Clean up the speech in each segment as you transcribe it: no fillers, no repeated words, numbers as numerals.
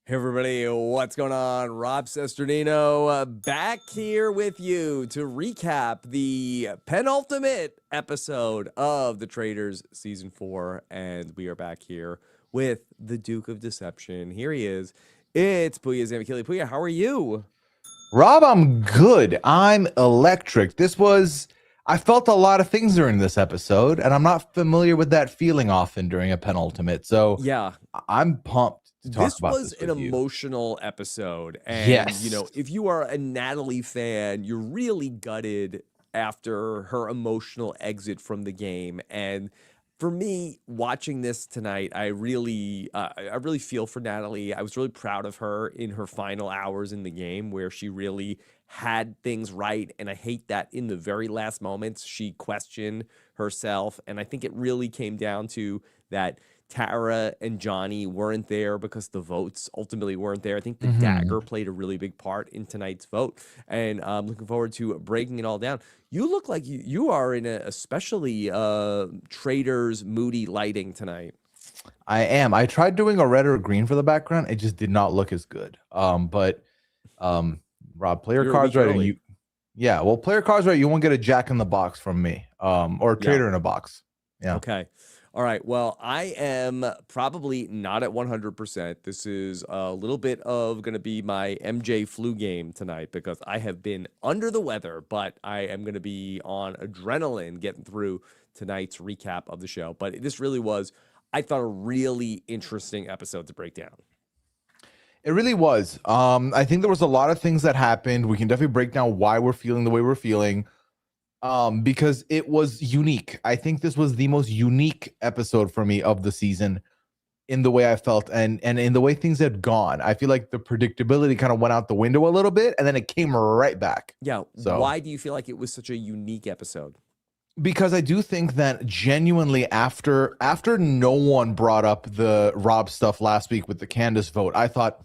Hey everybody, what's going on? Rob Cesternino back here with you to recap the penultimate episode of the Traitors Season 4. And we are back here with the Duke of Deception. Here he is. It's Pooya Zamakili. Pooya, how are you? Rob, I'm good. I'm electric. I felt a lot of things during this episode, and I'm not familiar with that feeling often during a penultimate. So Yeah, I'm pumped to talk this about was this an with you. emotional episode. And, Yes. if you are a Natalie fan, you're really gutted after her emotional exit from the game. And for me, watching this tonight, I really feel for Natalie. I was really proud of her in her final hours in the game where she really had things right. And I hate that in the very last moments, she questioned herself. And I think it really came down to that Tara and Johnny weren't there because the votes ultimately weren't there. I think the Mhm. dagger played a really big part in tonight's vote. And I'm looking forward to breaking it all down. You look like you are in a especially Traitors moody lighting tonight. I am. I tried doing a red or green for the background. It just did not look as good. But Rob, play your You're a cards week right, and early. play your cards right. You won't get a jack in the box from me. Or a Yeah. trader in a box. Yeah. Okay. All right. Well, I am probably not at 100%. This is a little bit of going to be my MJ flu game tonight because I have been under the weather, but I am going to be on adrenaline getting through tonight's recap of the show. But this really was, I thought, a really interesting episode to break down. It really was. I think there was a lot of things that happened. We can definitely break down why we're feeling the way we're feeling. Because it was unique. I think this was the most unique episode for me of the season in the way I felt and in the way things had gone. I feel like the predictability kind of went out the window a little bit and then it came right back. Yeah. So Why do you feel like it was such a unique episode? because I do think that genuinely after no one brought up the Rob stuff last week with the Candace vote, I thought,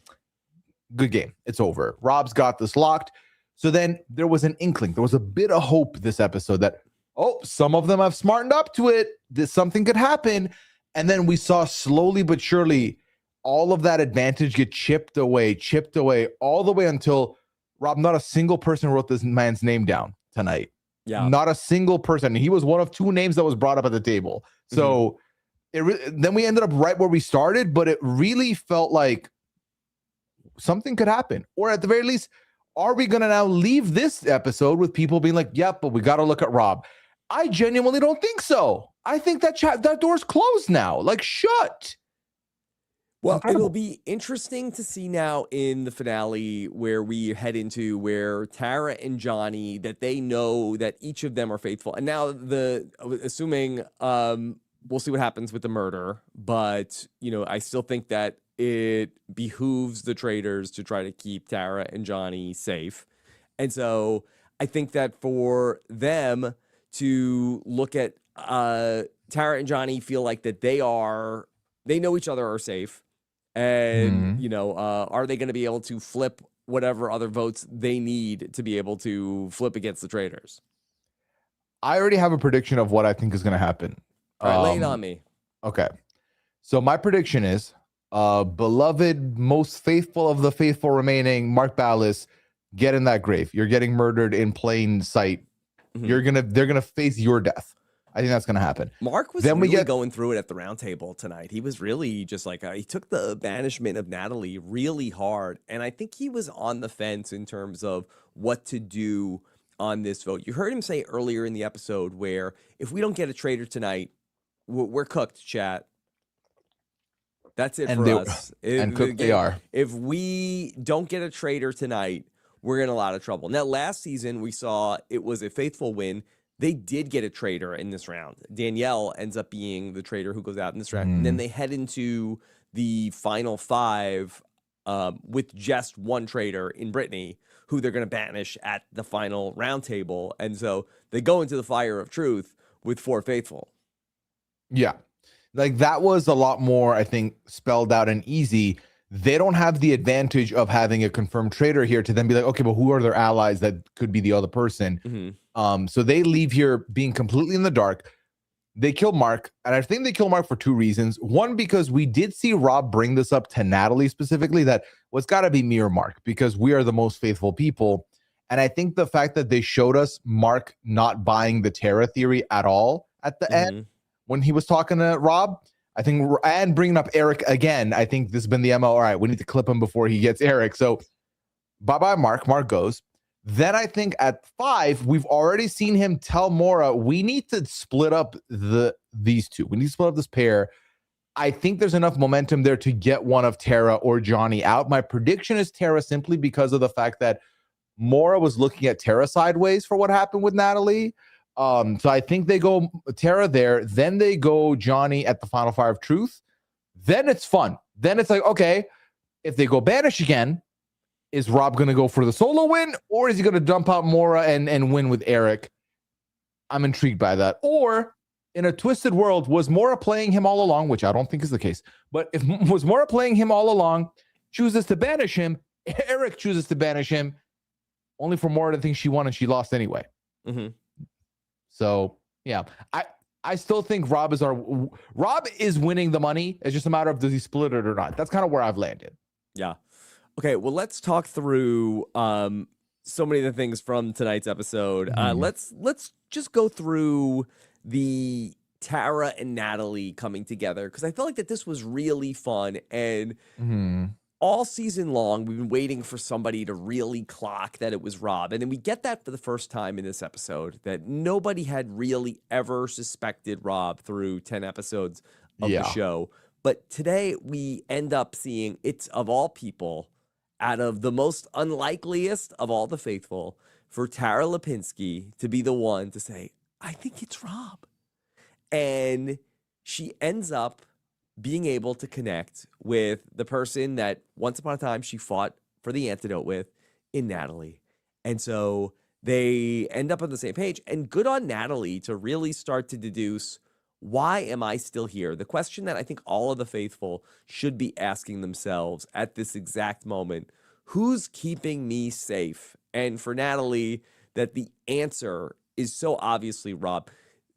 good game. It's over. Rob's got this locked. So then there was an inkling. There was a bit of hope this episode that, oh, some of them have smartened up to it. That something could happen. And then we saw slowly but surely all of that advantage get chipped away, all the way until Rob, not a single person wrote this man's name down tonight. Yeah. Not a single person. He was one of two names that was brought up at the table. So then we ended up right where we started, but it really felt like something could happen. Or at the very least, are we going to now leave this episode with people being like, yep, but we got to look at Rob? I genuinely don't think so. I think that door's closed now. Like, shut. Well, Incredible. it'll be interesting to see now in the finale where we head into where Tara and Johnny, that they know that each of them are faithful. And now assuming we'll see what happens with the murder, but I still think that it behooves the traitors to try to keep Tara and Johnny safe. And so I think that for them to look at Tara and Johnny feel like that they know each other are safe. And, are they going to be able to flip whatever other votes they need to be able to flip against the traitors? I already have a prediction of what I think is going to happen. All right, lay it on me. Okay. So my prediction is beloved, most faithful of the faithful remaining, Mark Ballas, get in that grave. You're getting murdered in plain sight. Mhm. They're gonna face your death. I think that's gonna happen. Mark was really going through it at the round table tonight. He was really just like, he took the banishment of Natalie really hard. And I think he was on the fence in terms of what to do on this vote. You heard him say earlier in the episode where if we don't get a traitor tonight, we're cooked, chat. That's it for us. And cooked they are. If we don't get a traitor tonight, we're in a lot of trouble. Now, last season, we saw it was a faithful win. They did get a traitor in this round. Danielle ends up being the traitor who goes out in this round. And then they head into the final five with just one traitor in Brittany, who they're going to banish at the final round table. And so they go into the fire of truth with four faithful. Yeah. Like that was a lot more, I think, spelled out and easy. They don't have the advantage of having a confirmed traitor here to then be like, okay, but who are their allies that could be the other person? Mm-hmm. So they leave here being completely in the dark. they kill Mark, and I think they kill Mark for two reasons. One, because we did see Rob bring this up to Natalie specifically, that it's got to be me or Mark because we are the most faithful people. And I think the fact that they showed us Mark not buying the Tara theory at all at the end when he was talking to Rob, I think, and bringing up Eric again, I think this has been the MO. All right, we need to clip him before he gets Eric. So bye-bye, Mark. Mark goes. Then I think at 5, we've already seen him tell Maura, we need to split up these two. We need to split up this pair. I think there's enough momentum there to get one of Tara or Johnny out. My prediction is Tara simply because of the fact that Maura was looking at Tara sideways for what happened with Natalie. So I think they go Tara there. Then they go Johnny at the final fire of truth. Then it's fun. Then it's like, okay, if they go banish again, is Rob going to go for the solo win, or is he going to dump out Maura and win with Eric? I'm intrigued by that. Or in a twisted world, was Maura playing him all along, which I don't think is the case. But if was Maura playing him all along, chooses to banish him, Eric chooses to banish him, only for Maura to think she won and she lost anyway. So yeah, I still think Rob is winning the money. It's just a matter of does he split it or not. That's kind of where I've landed. Yeah. Okay, well, let's talk through so many of the things from tonight's episode. Let's just go through the Tara and Natalie coming together, because I felt like that this was really fun. And all season long, we've been waiting for somebody to really clock that it was Rob. And then we get that for the first time in this episode, that nobody had really ever suspected Rob through 10 episodes of the show. But today we end up seeing it's, of all people, out of the most unlikeliest of all the faithful, for Tara Lipinski to be the one to say, I think it's Rob. And she ends up being able to connect with the person that once upon a time she fought for the antidote with in Natalie. And so they end up on the same page. And good on Natalie to really start to deduce, why am I still here? The question that I think all of the faithful should be asking themselves at this exact moment: who's keeping me safe? And for Natalie, that the answer is so obviously Rob.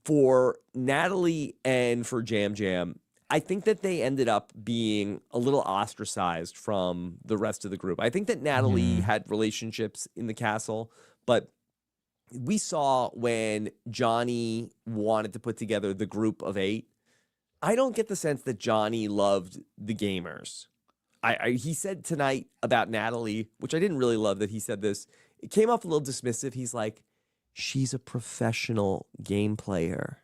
For Natalie and for Jam Jam, I think that they ended up being a little ostracized from the rest of the group. I think that Natalie had relationships in the castle, but we saw when Johnny wanted to put together the group of 8, I don't get the sense that Johnny loved the gamers. He said tonight about Natalie, which I didn't really love that he said this. It came off a little dismissive. He's like, she's a professional game player.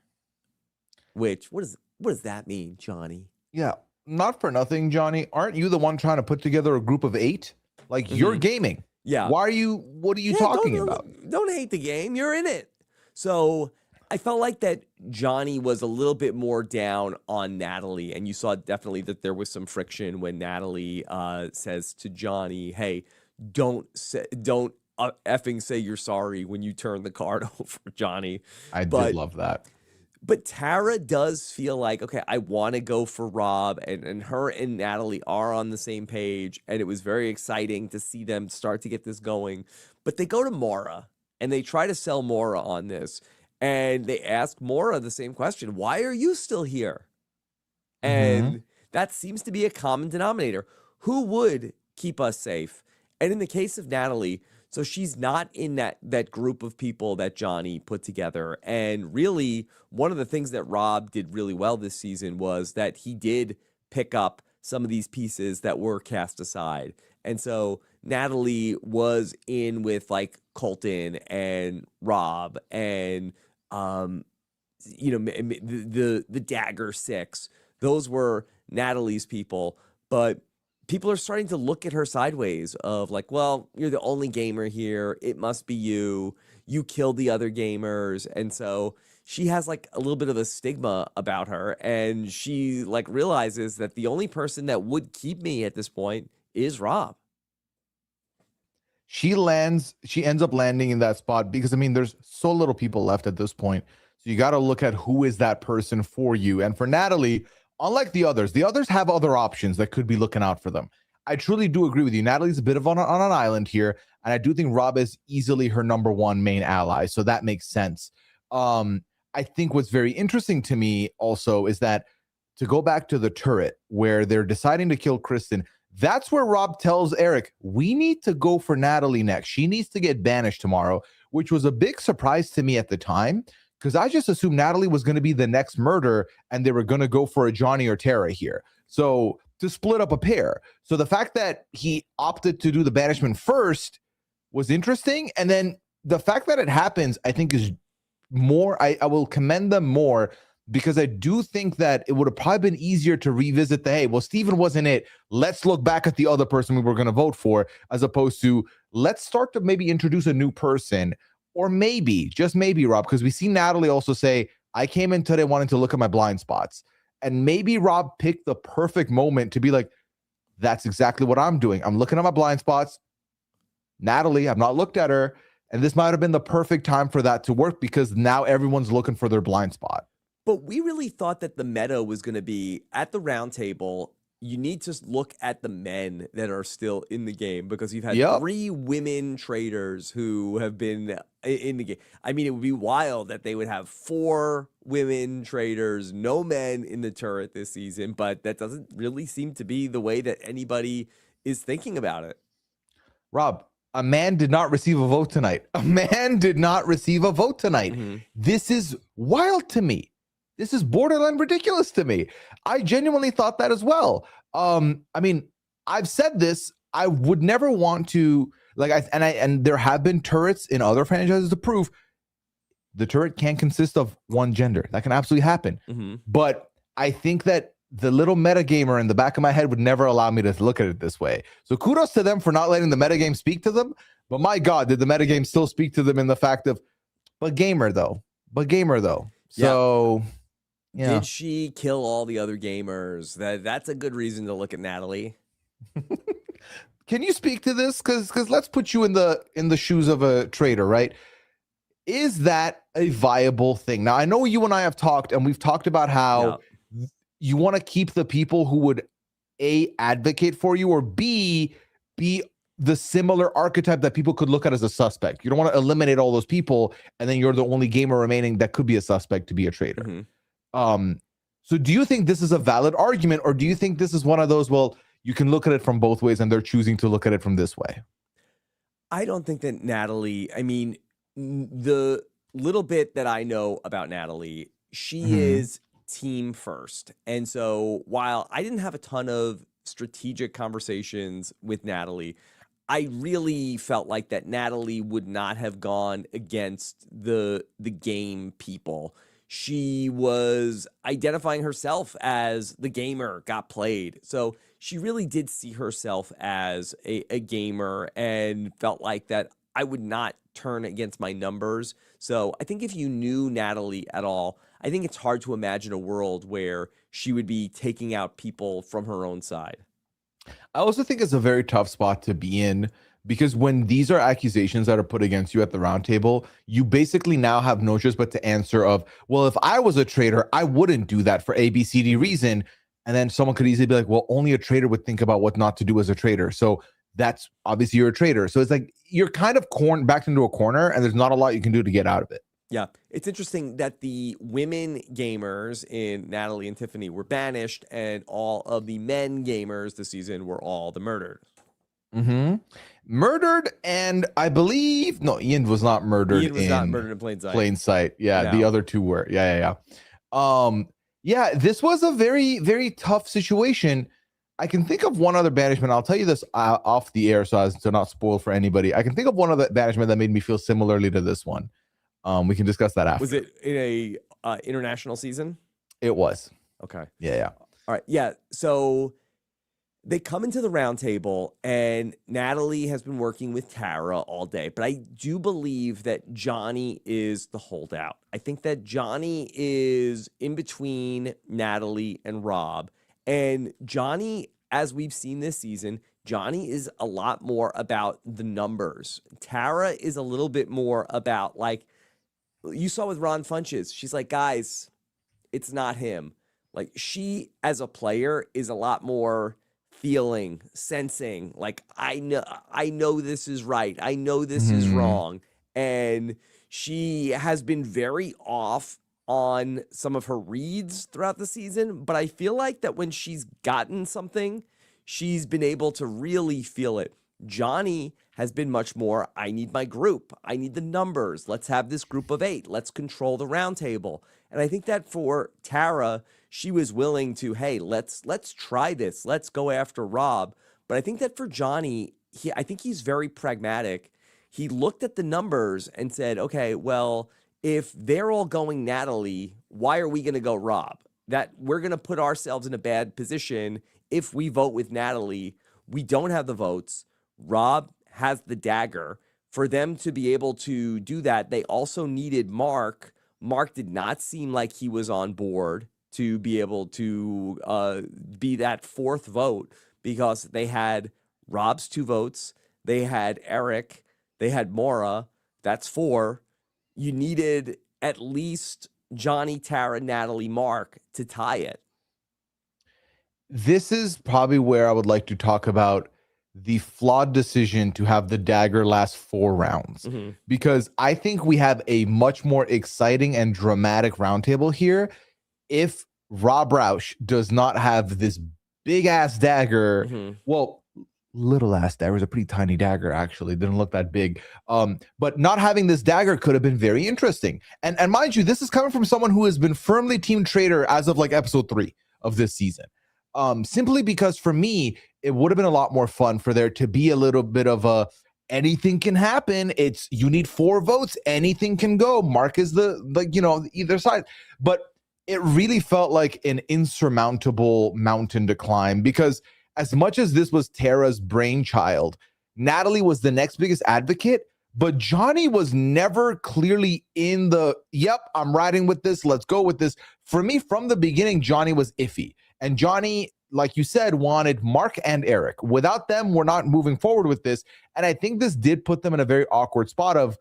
Which, what does that mean, Johnny? Yeah, not for nothing, Johnny. Aren't you the one trying to put together a group of 8? Like, you're gaming. Yeah. What are you talking about? Don't hate the game. You're in it. So I felt like that Johnny was a little bit more down on Natalie. And you saw definitely that there was some friction when Natalie says to Johnny, hey, don't effing say you're sorry when you turn the card over, Johnny. I did love that. But Tara does feel like, okay, I want to go for Rob, and her and Natalie are on the same page, and it was very exciting to see them start to get this going. But they go to Maura, and they try to sell Maura on this, and they ask Maura the same question: why are you still here? And that seems to be a common denominator. Who would keep us safe? And in the case of Natalie, so she's not in that group of people that Johnny put together. And really, one of the things that Rob did really well this season was that he did pick up some of these pieces that were cast aside. And so Natalie was in with like Colton and Rob and the Dagger 6. Those were Natalie's people, but people are starting to look at her sideways of like, well, you're the only gamer here. It must be you. You killed the other gamers. And so she has like a little bit of a stigma about her. And she like realizes that the only person that would keep me at this point is Rob. She ends up landing in that spot because, I mean, there's so little people left at this point. So you got to look at who is that person for you. And for Natalie, unlike the others have other options that could be looking out for them. I truly do agree with you. Natalie's a bit of on an island here, and I do think Rob is easily her number 1 main ally, so that makes sense. I think what's very interesting to me also is that to go back to the turret where they're deciding to kill Kristen, that's where Rob tells Eric, we need to go for Natalie next. She needs to get banished tomorrow, which was a big surprise to me at the time because I just assumed Natalie was going to be the next murder and they were going to go for a Johnny or Tara here. So to split up a pair. So the fact that he opted to do the banishment first was interesting. And then the fact that it happens, I think is more, I will commend them more because I do think that it would have probably been easier to revisit the, hey, well, Steven wasn't it. Let's look back at the other person we were going to vote for, as opposed to let's start to maybe introduce a new person. Or maybe, just maybe, Rob, because we see Natalie also say, I came in today wanting to look at my blind spots. And maybe Rob picked the perfect moment to be like, that's exactly what I'm doing. I'm looking at my blind spots. Natalie, I've not looked at her. And this might have been the perfect time for that to work because now everyone's looking for their blind spot. But we really thought that the meta was going to be at the round table. You need to look at the men that are still in the game because you've had 3 women traders who have been in the game. I mean, it would be wild that they would have 4 women traders, no men in the turret this season, but that doesn't really seem to be the way that anybody is thinking about it. Rob, a man did not receive a vote tonight. A man did not receive a vote tonight. This is wild to me. This is borderline ridiculous to me. I genuinely thought that as well. I mean, I've said this. I would never want to and there have been turrets in other franchises to prove the turret can consist of one gender. That can absolutely happen. But I think that the little metagamer in the back of my head would never allow me to look at it this way. So kudos to them for not letting the metagame speak to them. But my God, did the metagame still speak to them in the fact of, but gamer though. So yeah. Did she kill all the other gamers? That's a good reason to look at Natalie. Can you speak to this? Because let's put you in the shoes of a traitor, right? Is that a viable thing? Now, I know you and I have talked, and we've talked about how you want to keep the people who would A, advocate for you, or B, be the similar archetype that people could look at as a suspect. You don't want to eliminate all those people, and then you're the only gamer remaining that could be a suspect to be a traitor. So do you think this is a valid argument, or do you think this is one of those, well, you can look at it from both ways and they're choosing to look at it from this way? I don't think that Natalie, I mean, the little bit that I know about Natalie, she is team first. And so while I didn't have a ton of strategic conversations with Natalie, I really felt like that Natalie would not have gone against the game people. She was identifying herself as the gamer got played. So she really did see herself as a gamer and felt like that I would not turn against my numbers. So I think if you knew Natalie at all, I think it's hard to imagine a world where she would be taking out people from her own side. I also think it's a very tough spot to be in because when these are accusations that are put against you at the round table, you basically now have no choice but to answer of, well, if I was a traitor, I wouldn't do that for A, B, C, D reason. And then someone could easily be like, well, only a traitor would think about what not to do as a traitor. So that's obviously you're a traitor. So it's like you're kind of backed into a corner and there's not a lot you can do to get out of it. Yeah, it's interesting that the women gamers in Natalie and Tiffany were banished and all of the men gamers this season were all the murdered. Murdered, and I believe Ian was not murdered. Ian was not murdered in plain sight. Plain sight. Yeah, no. The other two were. Yeah. Yeah, this was a very, very tough situation. I can think of one other banishment. I'll tell you this off the air so as to not spoil for anybody. I can think of one other banishment that made me feel similarly to this one. We can discuss that after. Was it in a international season? It was. Okay. Yeah. All right. Yeah. So they come into the round table and Natalie has been working with Tara all day, but I do believe that Johnny is the holdout. I think that Johnny is in between Natalie and Rob. And Johnny, as we've seen this season, Johnny is a lot more about the numbers. Tara is a little bit more about, like, you saw with Ron Funches. She's like, guys, it's not him. Like, she, as a player, is a lot more feeling, sensing, like, I know this is right. I know this is wrong. And she has been very off on some of her reads throughout the season, but I feel like that when she's gotten something, she's been able to really feel it. Johnny has been much more, I need my group. I need the numbers. Let's have this group of 8. Let's control the round table. And I think that for Tara, she was willing to, hey, let's try this. Let's go after Rob. But I think that for Johnny, I think he's very pragmatic. He looked at the numbers and said, okay, well, if they're all going Natalie, why are we going to go Rob? That we're going to put ourselves in a bad position if we vote with Natalie. We don't have the votes. Rob has the dagger. For them to be able to do that, they also needed Mark. Mark did not seem like he was on board to be able to be that 4th vote because they had Rob's 2 votes. They had Eric. They had Maura. That's 4. You needed at least Johnny, Tara, Natalie, Mark to tie it. This is probably where I would like to talk about the flawed decision to have the dagger last 4 rounds, because I think we have a much more exciting and dramatic roundtable here if Rob Roush does not have this big ass dagger. Well, little ass dagger is a pretty tiny dagger, actually. It didn't look that big. But not having this dagger could have been very interesting. And mind you, this is coming from someone who has been firmly team traitor as of like episode 3 of this season. Simply because for me, it would have been a lot more fun for there to be a little bit of a anything can happen. It's you need 4 votes. Anything can go. Mark is either side. But it really felt like an insurmountable mountain to climb, because as much as this was Tara's brainchild, Natalie was the next biggest advocate, but Johnny was never clearly in the, yep, I'm riding with this. Let's go with this. For me, from the beginning, Johnny was iffy. And Johnny, like you said, wanted Mark and Eric. Without them, we're not moving forward with this. And I think this did put them in a very awkward spot of,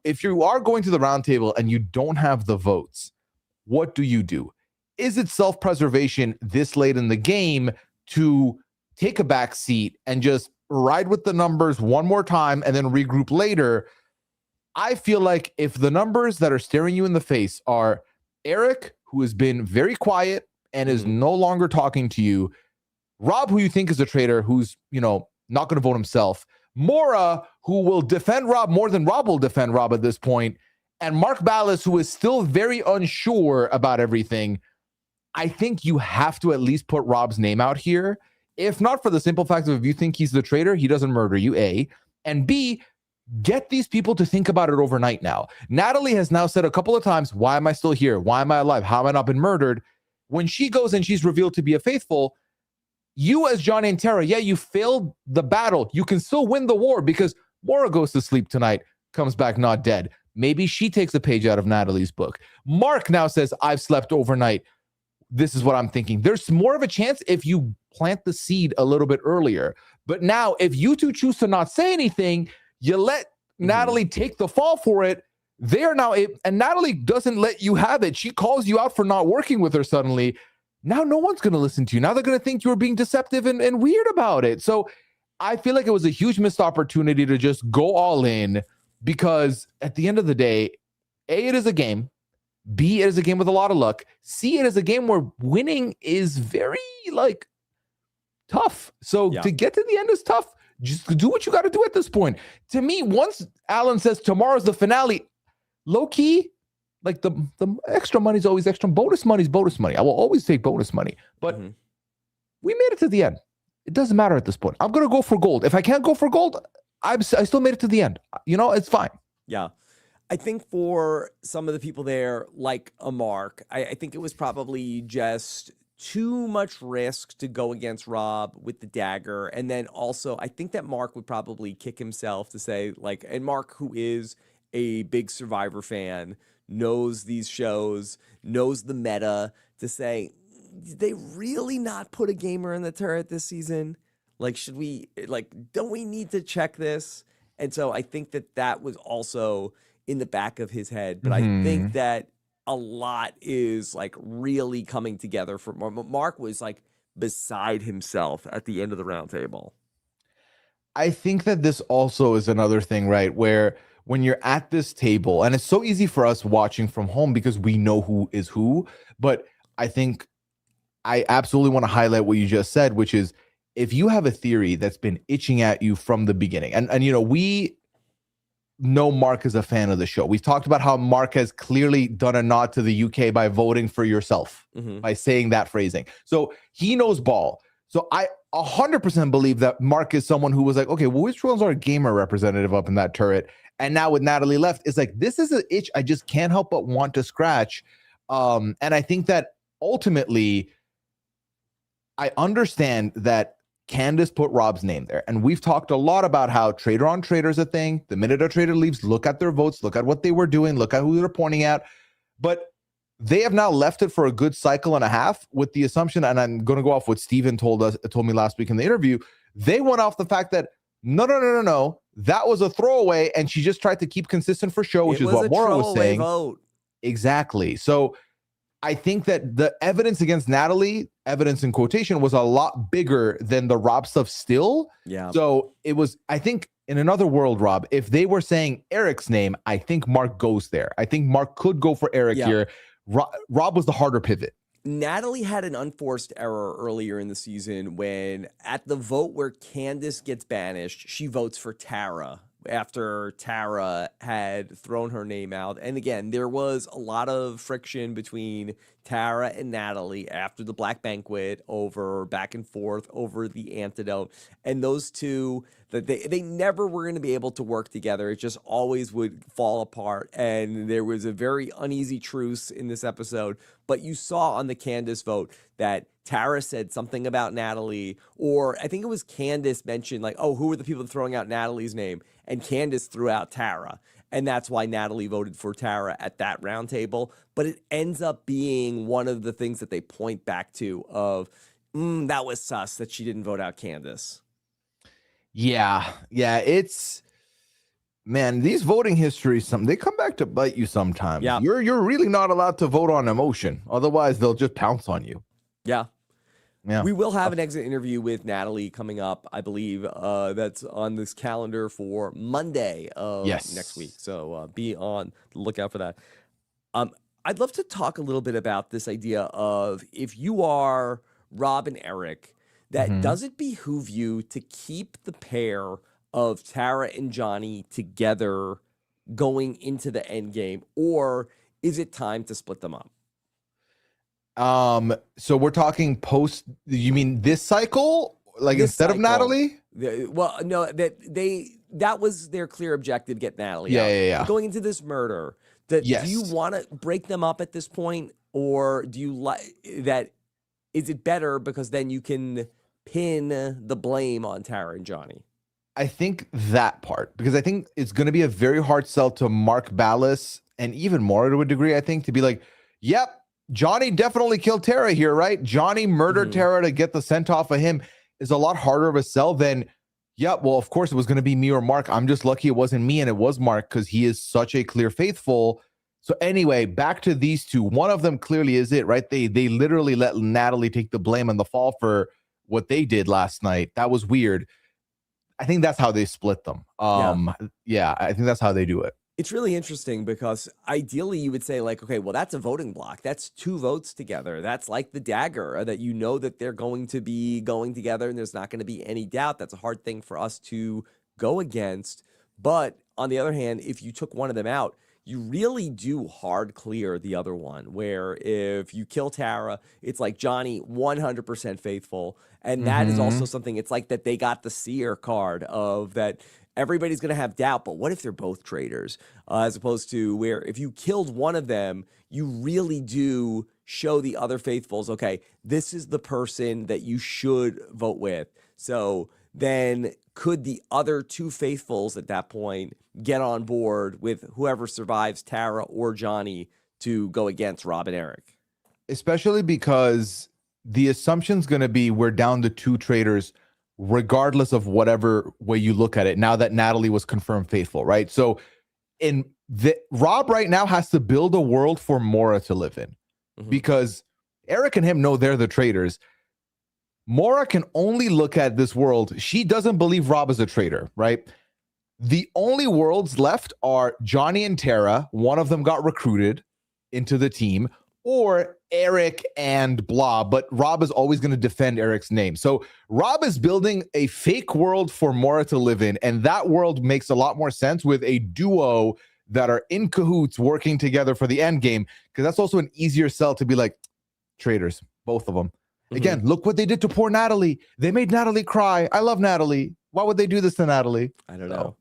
if you are going to the round table and you don't have the votes, what do you do? Is it self-preservation this late in the game to take a back seat and just ride with the numbers one more time and then regroup later? I feel like if the numbers that are staring you in the face are Eric, who has been very quiet and is no longer talking to you, Rob, who you think is a traitor, who's, not going to vote himself, Maura, who will defend Rob more than Rob will defend Rob at this point, and Mark Ballas, who is still very unsure about everything, I think you have to at least put Rob's name out here. If not for the simple fact of if you think he's the traitor, he doesn't murder you, A. And B, get these people to think about it overnight now. Natalie has now said a couple of times, why am I still here? Why am I alive? How have I not been murdered? When she goes and she's revealed to be a faithful, you as Johnny and Tara, yeah, you failed the battle. You can still win the war because Maura goes to sleep tonight, comes back not dead. Maybe she takes a page out of Natalie's book. Mark now says, I've slept overnight. This is what I'm thinking. There's more of a chance if you plant the seed a little bit earlier. But now, if you two choose to not say anything, you let Natalie take the fall for it. They're now, and Natalie doesn't let you have it. She calls you out for not working with her suddenly. Now no one's going to listen to you. Now they're going to think you were being deceptive and weird about it. So I feel like it was a huge missed opportunity to just go all in, because at the end of the day, A, it is a game. B, it is a game with a lot of luck. C, it is a game where winning is very tough. So to get to the end is tough. Just do what you got to do at this point. To me, once Alan says tomorrow's the finale, low key, like the extra money is always extra. Bonus money is bonus money. I will always take bonus money. But we made it to the end. It doesn't matter at this point. I'm going to go for gold. If I can't go for gold, I still made it to the end. It's fine. Yeah. I think for some of the people there, like a Mark, I think it was probably just too much risk to go against Rob with the dagger. And then also, I think that Mark would probably kick himself to say, and Mark, who is a big Survivor fan, knows these shows, knows the meta, to say, did they really not put a gamer in the turret this season? Should we, don't we need to check this? And so I think that was also in the back of his head. But I think that a lot is really coming together for Mark. Mark was beside himself at the end of the round table. I think that this also is another thing, right? Where when you're at this table, and it's so easy for us watching from home because we know who is who, but I think I absolutely want to highlight what you just said, which is if you have a theory that's been itching at you from the beginning, and you know, we know Mark is a fan of the show. We've talked about how Mark has clearly done a nod to the UK by voting for yourself, by saying that phrasing. So he knows ball. So I 100% believe that Mark is someone who was like, okay, well, which one's our gamer representative up in that turret? And now with Natalie left, it's like, this is an itch I just can't help but want to scratch. And I think that ultimately, I understand that Candace put Rob's name there. And we've talked a lot about how traitor on traitor is a thing. The minute a traitor leaves, look at their votes, look at what they were doing, look at who they're pointing at. But they have now left it for a good cycle and a half with the assumption, and I'm going to go off what Steven told me last week in the interview. They went off the fact that no, that was a throwaway, and she just tried to keep consistent for show, which is what Maura was saying. Vote. Exactly. So I think that the evidence against Natalie, evidence in quotation, was a lot bigger than the Rob stuff still. Yeah. So it was, I think, in another world, Rob, if they were saying Eric's name, I think Mark goes there. I think Mark could go for Eric here. Rob was the harder pivot. Natalie had an unforced error earlier in the season when at the vote where Candace gets banished, she votes for Tara after Tara had thrown her name out. And again, there was a lot of friction between Tara and Natalie after the Black Banquet over back and forth over the antidote. And those two, that they never were going to be able to work together. It just always would fall apart. And there was a very uneasy truce in this episode. But you saw on the Candace vote that Tara said something about Natalie, or I think it was Candace mentioned like, oh, who are the people throwing out Natalie's name? And Candace threw out Tara. And that's why Natalie voted for Tara at that round table. But it ends up being one of the things that they point back to of, that was sus that she didn't vote out Candace. Yeah. It's, man, these voting histories, they come back to bite you sometimes. Yeah. You're really not allowed to vote on emotion. Otherwise, they'll just pounce on you. Yeah. Yeah. We will have an exit interview with Natalie coming up, I believe. That's on this calendar for Monday of next week. So be on the lookout for that. I'd love to talk a little bit about this idea of if you are Rob and Eric, that does it behoove you to keep the pair of Tara and Johnny together going into the end game, or is it time to split them up? So we're talking post, you mean this cycle? Like this instead cycle, of Natalie? Well, no, that was their clear objective, get Natalie out. Yeah. Going into this murder, do you want to break them up at this point, or do you like that? Is it better because then you can pin the blame on Tara and Johnny? I think that part, because I think it's going to be a very hard sell to Mark Ballas and even more to a degree, I think, to be like, yep, Johnny definitely killed Tara here, right? Johnny murdered Tara to get the scent off of him is a lot harder of a sell than, yeah, well, of course it was going to be me or Mark. I'm just lucky it wasn't me and it was Mark because he is such a clear faithful. So anyway, back to these two. One of them clearly is it, right? They literally let Natalie take the blame and the fall for what they did last night. That was weird. I think that's how they split them. Yeah, I think that's how they do it. It's really interesting because ideally you would say like, okay, well, that's a voting block. That's two votes together. That's like the dagger that you know that they're going to be going together and there's not going to be any doubt. That's a hard thing for us to go against. But on the other hand, if you took one of them out, you really do hard clear the other one, where if you kill Tara, it's like Johnny 100% faithful. And that is also something, it's like that they got the seer card of that everybody's going to have doubt, but what if they're both traitors? As opposed to where if you killed one of them, you really do show the other faithfuls, okay, this is the person that you should vote with. So then could the other two faithfuls at that point get on board with whoever survives, Tara or Johnny, to go against Rob and Eric? Especially because the assumption's going to be we're down to two traitors regardless of whatever way you look at it, now that Natalie was confirmed faithful, right? So Rob right now has to build a world for Maura to live in because Eric and him know they're the traitors. Maura can only look at this world. She doesn't believe Rob is a traitor, right? The only worlds left are Johnny and Tara. One of them got recruited into the team, or Eric and blah, but Rob is always going to defend Eric's name. So Rob is building a fake world for Maura to live in, and that world makes a lot more sense with a duo that are in cahoots working together for the end game, because that's also an easier sell to be like, traitors, both of them. Again, look what they did to poor Natalie. They made Natalie cry. I love Natalie. Why would they do this to Natalie? I don't know.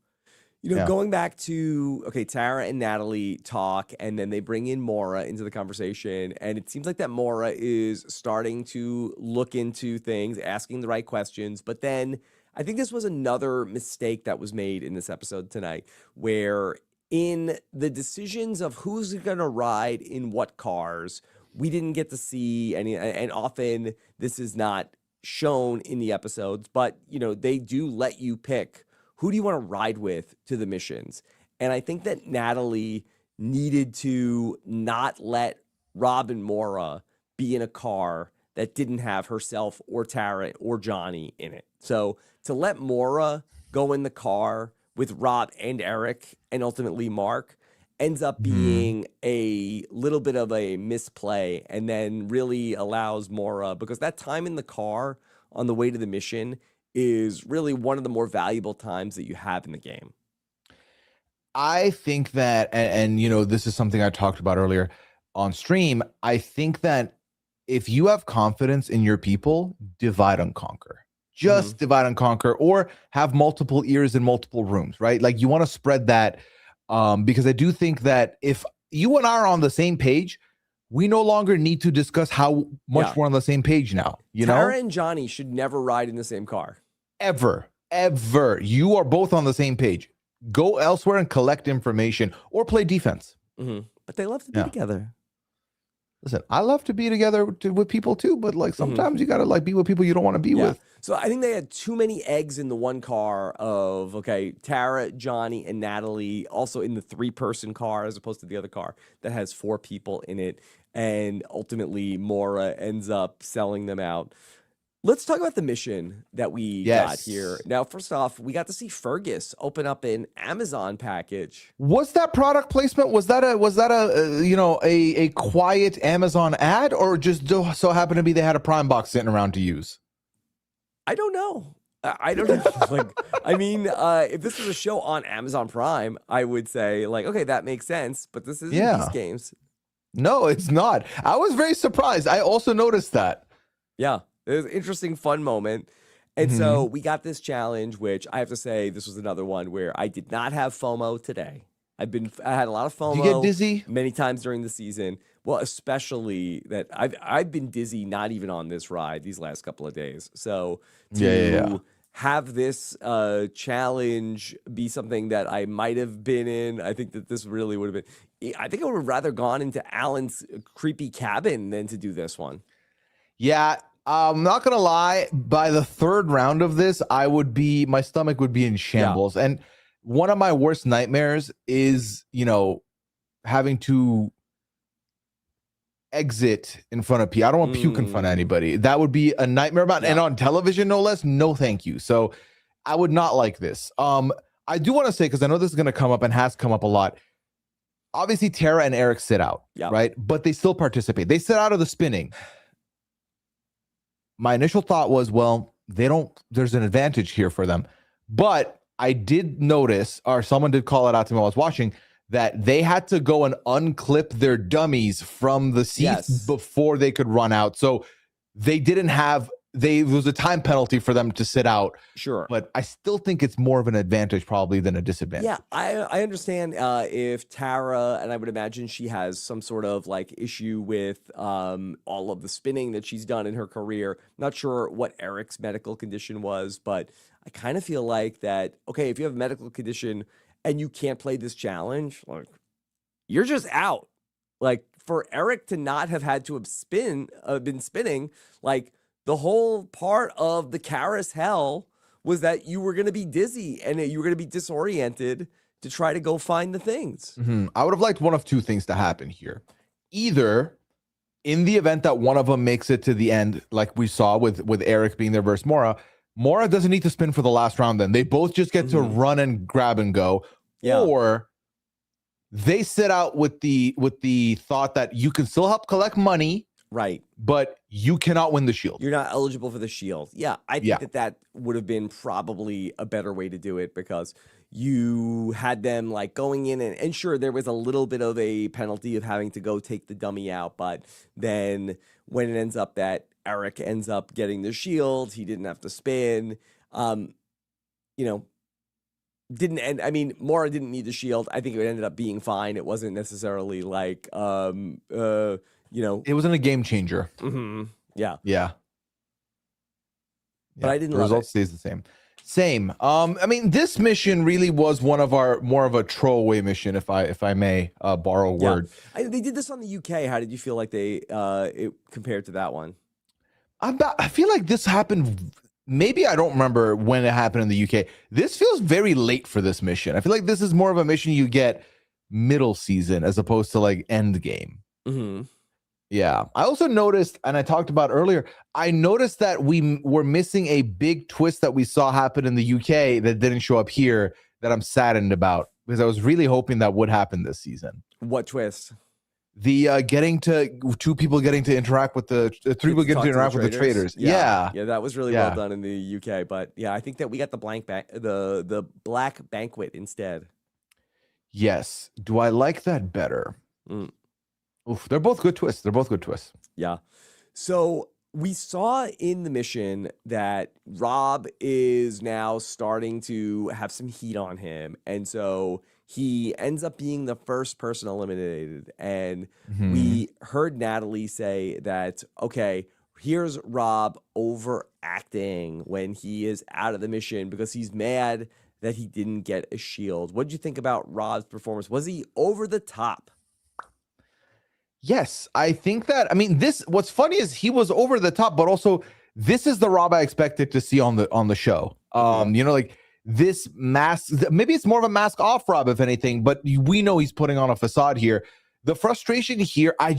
Going back to, okay, Tara and Natalie talk, and then they bring in Maura into the conversation, and it seems like that Maura is starting to look into things, asking the right questions, but then I think this was another mistake that was made in this episode tonight, where in the decisions of who's going to ride in what cars, we didn't get to see any, and often this is not shown in the episodes, but, they do let you pick who do you want to ride with to the missions? And I think that Natalie needed to not let Rob and Maura be in a car that didn't have herself or Tara or Johnny in it. So to let Maura go in the car with Rob and Eric and ultimately Mark ends up being a little bit of a misplay, and then really allows Maura, because that time in the car on the way to the mission is really one of the more valuable times that you have in the game. I think that, and this is something I talked about earlier on stream. I think that if you have confidence in your people, divide and conquer. Just divide and conquer, or have multiple ears in multiple rooms, right? Like, you want to spread that, because I do think that if you and I are on the same page, we no longer need to discuss how much we're on the same page now. Tara and Johnny should never ride in the same car. Ever. You are both on the same page. Go elsewhere and collect information, or play defense. But they love to be together. Listen, I love to be together with people too, but like sometimes you gotta be with people you don't want to be with. So I think they had too many eggs in the one car of, okay, Tara, Johnny, and Natalie, also in the 3-person car as opposed to the other car that has 4 people in it. And ultimately, Maura ends up selling them out. Let's talk about the mission that we got here. Now, first off, we got to see Fergus open up an Amazon package. Was that product placement? Was that a quiet Amazon ad, or just so happened to be they had a Prime box sitting around to use? I don't know. I don't know. If this was a show on Amazon Prime, I would say okay, that makes sense. But this isn't these games. No, it's not. I was very surprised. I also noticed that. Yeah. It was an interesting, fun moment. And so we got this challenge, which I have to say, this was another one where I did not have FOMO today. I had a lot of FOMO. Did you get dizzy? Many times during the season. Well, especially that I've been dizzy, not even on this ride these last couple of days. So to have this challenge be something that I might have been in, I think that this really would have been. I think I would have rather gone into Alan's creepy cabin than to do this one. Yeah. I'm not gonna lie, by the 3rd round of this, my stomach would be in shambles. And one of my worst nightmares is, having to exit in front of people. I don't want to puke in front of anybody. That would be a nightmare about, and on television, no less. No, thank you. So I would not like this. I do want to say, because I know this is going to come up and has come up a lot. Obviously, Tara and Eric sit out, right? But they still participate. They sit out of the spinning. My initial thought was, well, there's an advantage here for them. But I did notice, or someone did call it out to me while I was watching, that they had to go and unclip their dummies from the seats before they could run out. So they didn't have, there was a time penalty for them to sit out. Sure. But I still think it's more of an advantage probably than a disadvantage. Yeah, I understand if Tara, and I would imagine she has some sort of issue with all of the spinning that she's done in her career. Not sure what Eric's medical condition was, but I kind of feel like that, okay, if you have a medical condition and you can't play this challenge, you're just out. For Eric to not have had to have been spinning, the whole part of the Karis hell was that you were going to be dizzy and you were going to be disoriented to try to go find the things. I would have liked one of two things to happen here. Either in the event that one of them makes it to the end, like we saw with Eric being there versus Maura, Maura doesn't need to spin for the last round. Then they both just get to run and grab and go, or they sit out with the thought that you can still help collect money, right? But you cannot win the shield. You're not eligible for the shield. Yeah, I think that would have been probably a better way to do it, because you had them like going in and sure, there was a little bit of a penalty of having to go take the dummy out, but then when it ends up that Eric ends up getting the shield, he didn't have to spin. Didn't end. I mean, Maura didn't need the shield. I think it ended up being fine. It wasn't necessarily like it wasn't a game changer. Yeah. But I didn't the love result it. stays the same. I mean, this mission really was one of our more of a throwaway mission, if I may borrow a word. They did this on the UK. How did you feel like it compared to that one? I feel like this happened. Maybe I don't remember when it happened in the UK. This feels very late for this mission. I feel like this is more of a mission you get middle season as opposed to like end game. Yeah. I also noticed, and I talked about earlier, I noticed that we were missing a big twist that we saw happen in the UK that didn't show up here, that I'm saddened about, because I was really hoping that would happen this season. What twist? The two people getting to interact with three people getting to interact with the traitors. Yeah, that was really well done in the UK. But yeah, I think that we got the black banquet instead. Yes. Do I like that better? Oof, they're both good twists. Yeah. So we saw in the mission that Rob is now starting to have some heat on him, and so he ends up being the first person eliminated. And we heard Natalie say that, okay, here's Rob overacting when he is out of the mission because he's mad that he didn't get a shield. What did you think about Rob's performance? Was he over the top? Yes, I think that. I mean, what's funny is he was over the top, but also this is the Rob I expected to see on the show. Like this mask, maybe it's more of a mask off Rob, if anything, but we know he's putting on a facade here. The frustration here, I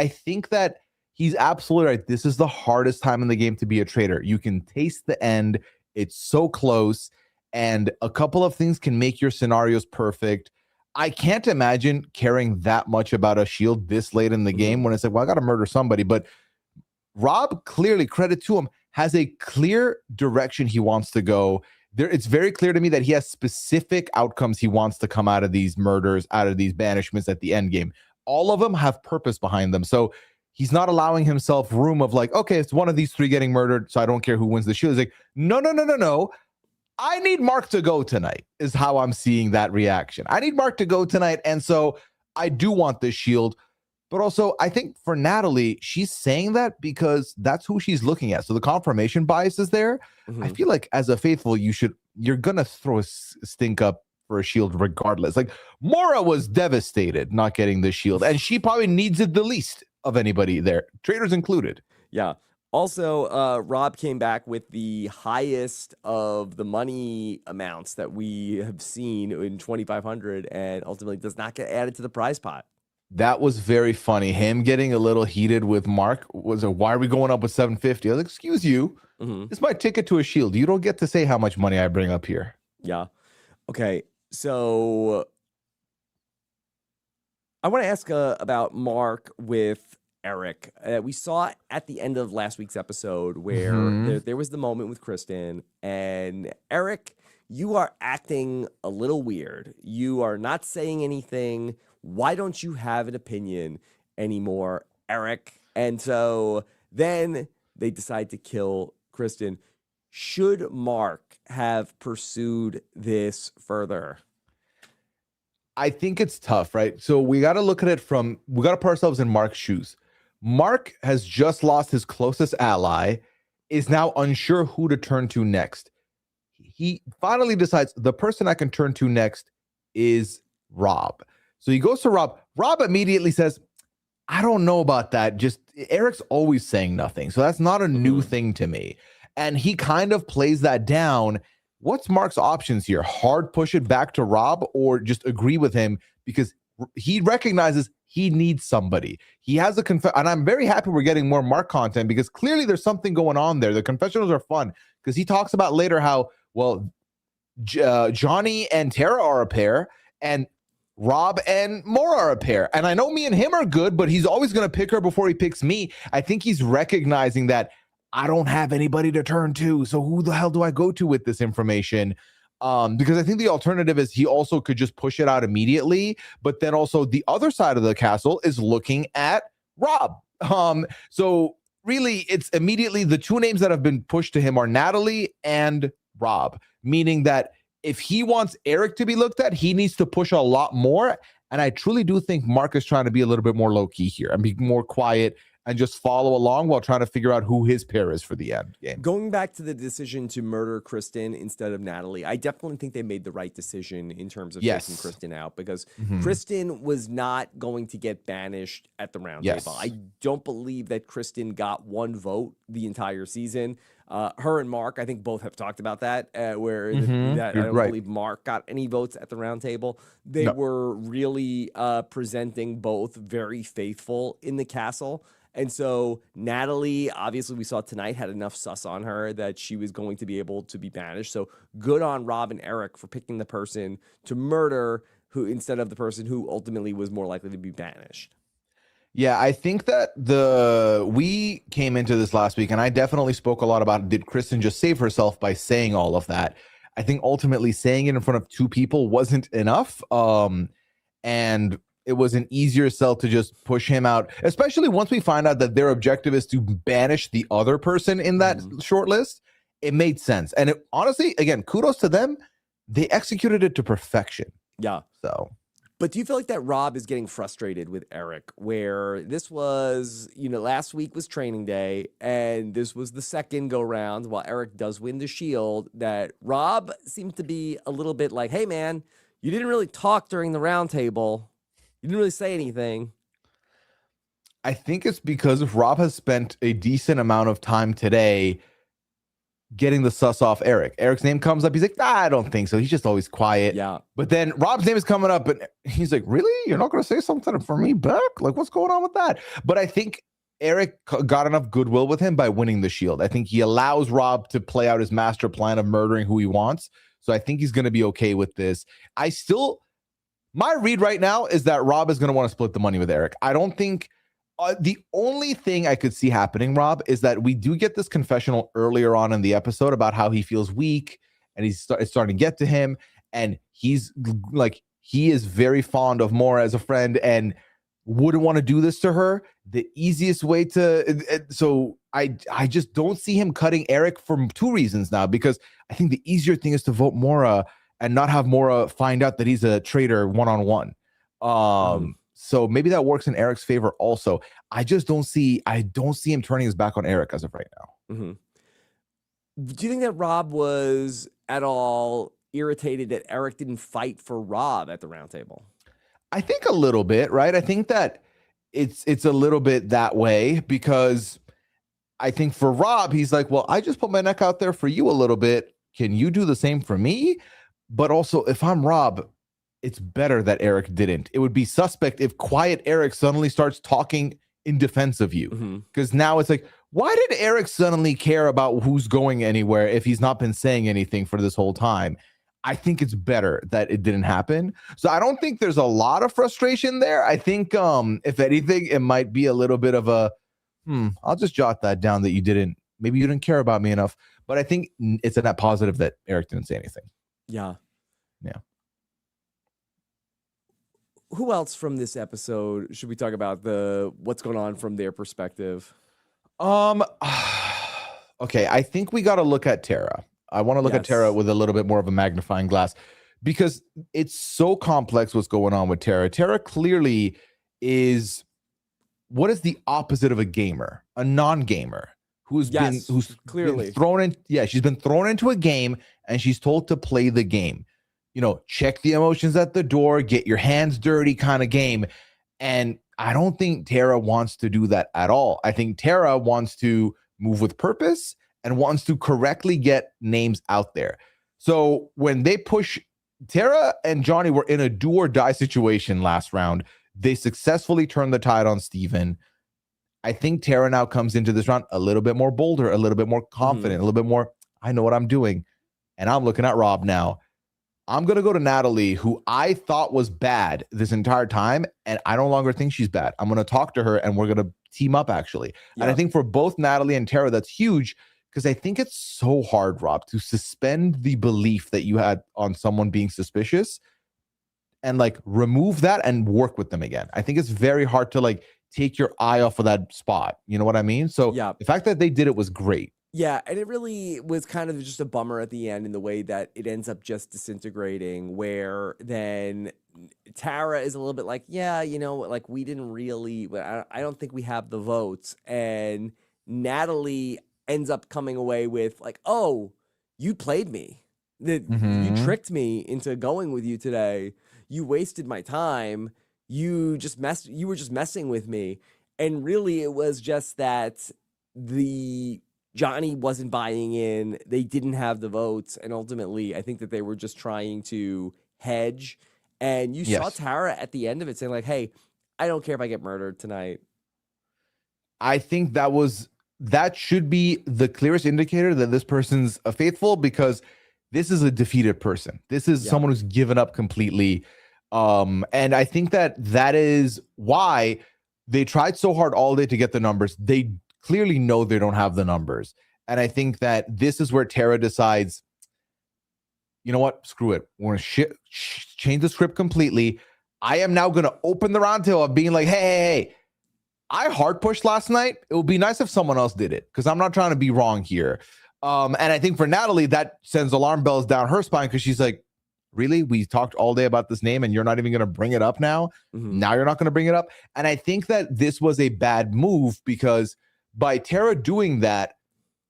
think that he's absolutely right. This is the hardest time in the game to be a traitor. You can taste the end. It's so close, and a couple of things can make your scenarios perfect. I can't imagine caring that much about a shield this late in the game when it's like, well, I got to murder somebody. But Rob, clearly, credit to him, has a clear direction he wants to go. It's very clear to me that he has specific outcomes he wants to come out of these murders, out of these banishments at the end game. All of them have purpose behind them. So he's not allowing himself room of like, okay, it's one of these three getting murdered, so I don't care who wins the shield. He's like, no. I need Mark to go tonight, is how I'm seeing that reaction. I need Mark to go tonight, and so I do want this shield. But also, I think for Natalie, she's saying that because that's who she's looking at. So the confirmation bias is there. I feel like as a faithful, you're going to throw a stink up for a shield regardless. Like Maura was devastated not getting the shield, and she probably needs it the least of anybody there, traitors included. Yeah. Also, Rob came back with the highest of the money amounts that we have seen in 2,500, and ultimately does not get added to the prize pot. That was very funny. Him getting a little heated with Mark was why are we going up with 750? I was like, excuse you. It's my ticket to a shield. You don't get to say how much money I bring up here. Yeah. Okay. So I want to ask about Mark with Eric. We saw at the end of last week's episode where there was the moment with Kristen, and Eric, you are acting a little weird. You are not saying anything. Why don't you have an opinion anymore, Eric? And so then they decide to kill Kristen. Should Mark have pursued this further? I think it's tough, right? So we got to look at it we got to put ourselves in Mark's shoes. Mark has just lost his closest ally, is now unsure who to turn to next. He finally decides the person I can turn to next is Rob. So he goes to Rob. Rob immediately says, I don't know about that. Just Eric's always saying nothing. So that's not a new thing to me. And he kind of plays that down. What's Mark's options here? Hard push it back to Rob or just agree with him because he recognizes he needs somebody. He has and I'm very happy we're getting more Mark content because clearly there's something going on there. The confessionals are fun because he talks about later how, well, Johnny and Tara are a pair and Rob and Maura are a pair. And I know me and him are good, but he's always going to pick her before he picks me. I think he's recognizing that I don't have anybody to turn to. So who the hell do I go to with this information? Because I think the alternative is he also could just push it out immediately. But then also the other side of the castle is looking at Rob. So really, it's immediately the two names that have been pushed to him are Natalie and Rob, meaning that if he wants Eric to be looked at, he needs to push a lot more. And I truly do think Mark is trying to be a little bit more low-key here and be more quiet and just follow along while trying to figure out who his pair is for the end game. Going back to the decision to murder Kristen instead of Natalie, I definitely think they made the right decision in terms of taking Kristen out because Kristen was not going to get banished at the round table. I don't believe that Kristen got one vote the entire season. Her and Mark, I think both have talked about that, where I don't believe Mark got any votes at the round table. They were really presenting both very faithful in the castle. And so Natalie, obviously we saw tonight, had enough sus on her that she was going to be able to be banished. So good on Rob and Eric for picking the person to murder who instead of the person who ultimately was more likely to be banished. Yeah, I think that we came into this last week and I definitely spoke a lot about, did Kristen just save herself by saying all of that? I think ultimately saying it in front of two people wasn't enough. And it was an easier sell to just push him out, especially once we find out that their objective is to banish the other person in that short list. It made sense. And it, honestly, again, kudos to them. They executed it to perfection. Yeah. So. But do you feel like that Rob is getting frustrated with Eric, where this was, last week was training day, and this was the second go round, while Eric does win the shield, that Rob seemed to be a little bit like, hey, man, you didn't really talk during the round table. You didn't really say anything. I think it's because Rob has spent a decent amount of time today getting the sus off Eric. Eric's name comes up. He's like, I don't think so. He's just always quiet. Yeah. But then Rob's name is coming up and he's like, really? You're not going to say something for me back? Like, what's going on with that? But I think Eric got enough goodwill with him by winning the shield. I think he allows Rob to play out his master plan of murdering who he wants. So I think he's going to be okay with this. My read right now is that Rob is going to want to split the money with Eric. I don't think the only thing I could see happening, Rob, is that we do get this confessional earlier on in the episode about how he feels weak and it's starting to get to him. And he's like, he is very fond of Maura as a friend and wouldn't want to do this to her. The easiest way so I just don't see him cutting Eric for two reasons now, because I think the easier thing is to vote Maura and not have Maura find out that he's a traitor one-on-one. So maybe that works in Eric's favor also. I don't see him turning his back on Eric as of right now. Do you think that Rob was at all irritated that Eric didn't fight for Rob at the round table? I think a little bit, right? I think that it's a little bit that way because I think for Rob, he's like, well, I just put my neck out there for you a little bit. Can you do the same for me? But also, if I'm Rob, it's better that Eric didn't. It would be suspect if quiet Eric suddenly starts talking in defense of you. Because now it's like, why did Eric suddenly care about who's going anywhere if he's not been saying anything for this whole time? I think it's better that it didn't happen. So I don't think there's a lot of frustration there. I think if anything, it might be a little bit of a, I'll just jot that down that maybe you didn't care about me enough. But I think it's a net positive that Eric didn't say anything. Yeah. Yeah. Who else from this episode should we talk about what's going on from their perspective? Okay, I think we got to look at Tara. I want to look at Tara with a little bit more of a magnifying glass because it's so complex what's going on with Tara. Tara clearly is what is the opposite of a gamer, a non-gamer who's been thrown in. Yeah, she's been thrown into a game and she's told to play the game. Check the emotions at the door, get your hands dirty kind of game. And I don't think Tara wants to do that at all. I think Tara wants to move with purpose and wants to correctly get names out there. So when they push Tara and Johnny were in a do or die situation last round. They successfully turned the tide on Steven. I think Tara now comes into this round a little bit more bolder, a little bit more confident, a little bit more, I know what I'm doing. And I'm looking at Rob now. I'm going to go to Natalie, who I thought was bad this entire time, and I no longer think she's bad. I'm going to talk to her, and we're going to team up, actually. And I think for both Natalie and Tara, that's huge, because I think it's so hard, Rob, to suspend the belief that you had on someone being suspicious and, like, remove that and work with them again. I think it's very hard to, like, take your eye off of that spot. You know what I mean? So the fact that they did it was great. Yeah, and it really was kind of just a bummer at the end in the way that it ends up just disintegrating, where then Tara is a little bit like, yeah, you know, like we didn't really, I don't think we have the votes. And Natalie ends up coming away with like, oh, you played me. You tricked me into going with you today. You wasted my time. You were just messing with me. And really it was just that Johnny wasn't buying in. They didn't have the votes. And ultimately, I think that they were just trying to hedge. And you saw Tara at the end of it saying like, hey, I don't care if I get murdered tonight. I think that should be the clearest indicator that this person's a faithful, because this is a defeated person. This is someone who's given up completely. And I think that is why they tried so hard all day to get the numbers. They clearly know they don't have the numbers. And I think that this is where Tara decides, you know what? Screw it. We're going to change the script completely. I am now going to open the roundtable of being like, hey, I hard pushed last night. It would be nice if someone else did it, because I'm not trying to be wrong here. And I think for Natalie, that sends alarm bells down her spine, because she's like, really? We talked all day about this name and you're not even going to bring it up now? Now you're not going to bring it up? And I think that this was a bad move, because by Tara doing that,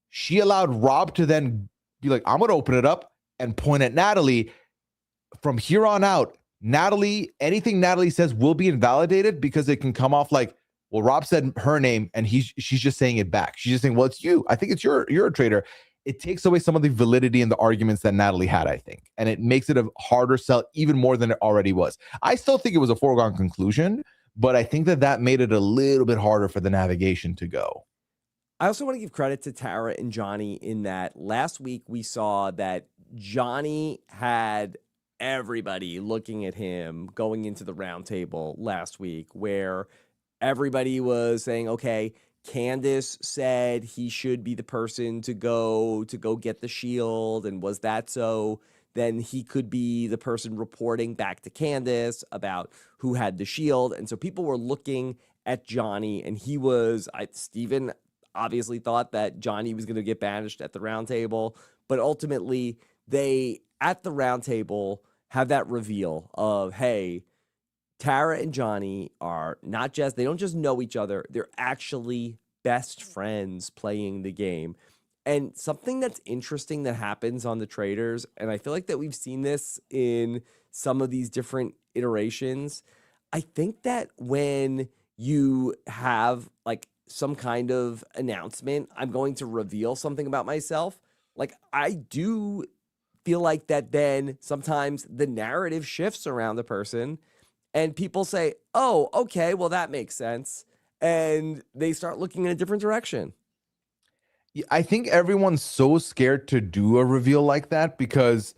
she allowed Rob to then be like, I'm going to open it up and point at Natalie. From here on out, anything Natalie says will be invalidated, because it can come off like, well, Rob said her name and she's just saying it back. She's just saying, well, it's you. I think you're a traitor. It takes away some of the validity in the arguments that Natalie had, I think. And it makes it a harder sell even more than it already was. I still think it was a foregone conclusion, but I think that made it a little bit harder for the navigation to go. I also want to give credit to Tara and Johnny in that last week we saw that Johnny had everybody looking at him going into the round table last week, where everybody was saying, okay, Candace said he should be the person to go get the shield. And was that so? Then he could be the person reporting back to Candace about who had the shield. And so people were looking at Johnny, and Steven obviously thought that Johnny was going to get banished at the round table, but ultimately they at the round table have that reveal of, hey, Tara and Johnny are they don't just know each other, they're actually best friends playing the game. And something that's interesting that happens on the Traitors, and I feel like that we've seen this in some of these different iterations, I think that when you have like some kind of announcement, I'm going to reveal something about myself, like I do feel like that then sometimes the narrative shifts around the person and people say, oh, okay, well, that makes sense. And they start looking in a different direction. I think everyone's so scared to do a reveal like that, because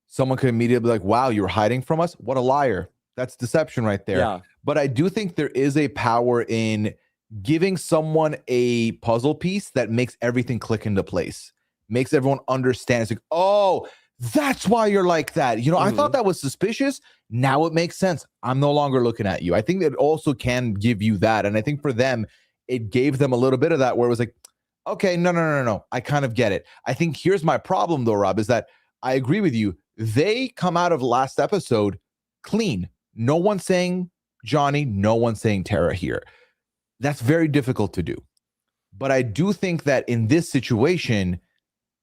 someone could immediately be like, wow, you're hiding from us? What a liar. That's deception right there. Yeah. But I do think there is a power in giving someone a puzzle piece that makes everything click into place, makes everyone understand. It's like, oh, that's why you're like that. You know, I thought that was suspicious. Now it makes sense. I'm no longer looking at you. I think that also can give you that. And I think for them, it gave them a little bit of that, where it was like, okay, no. I kind of get it. I think here's my problem though, Rob, is that I agree with you. They come out of last episode clean. No one saying Johnny, no one saying Tara here. That's very difficult to do. But I do think that in this situation,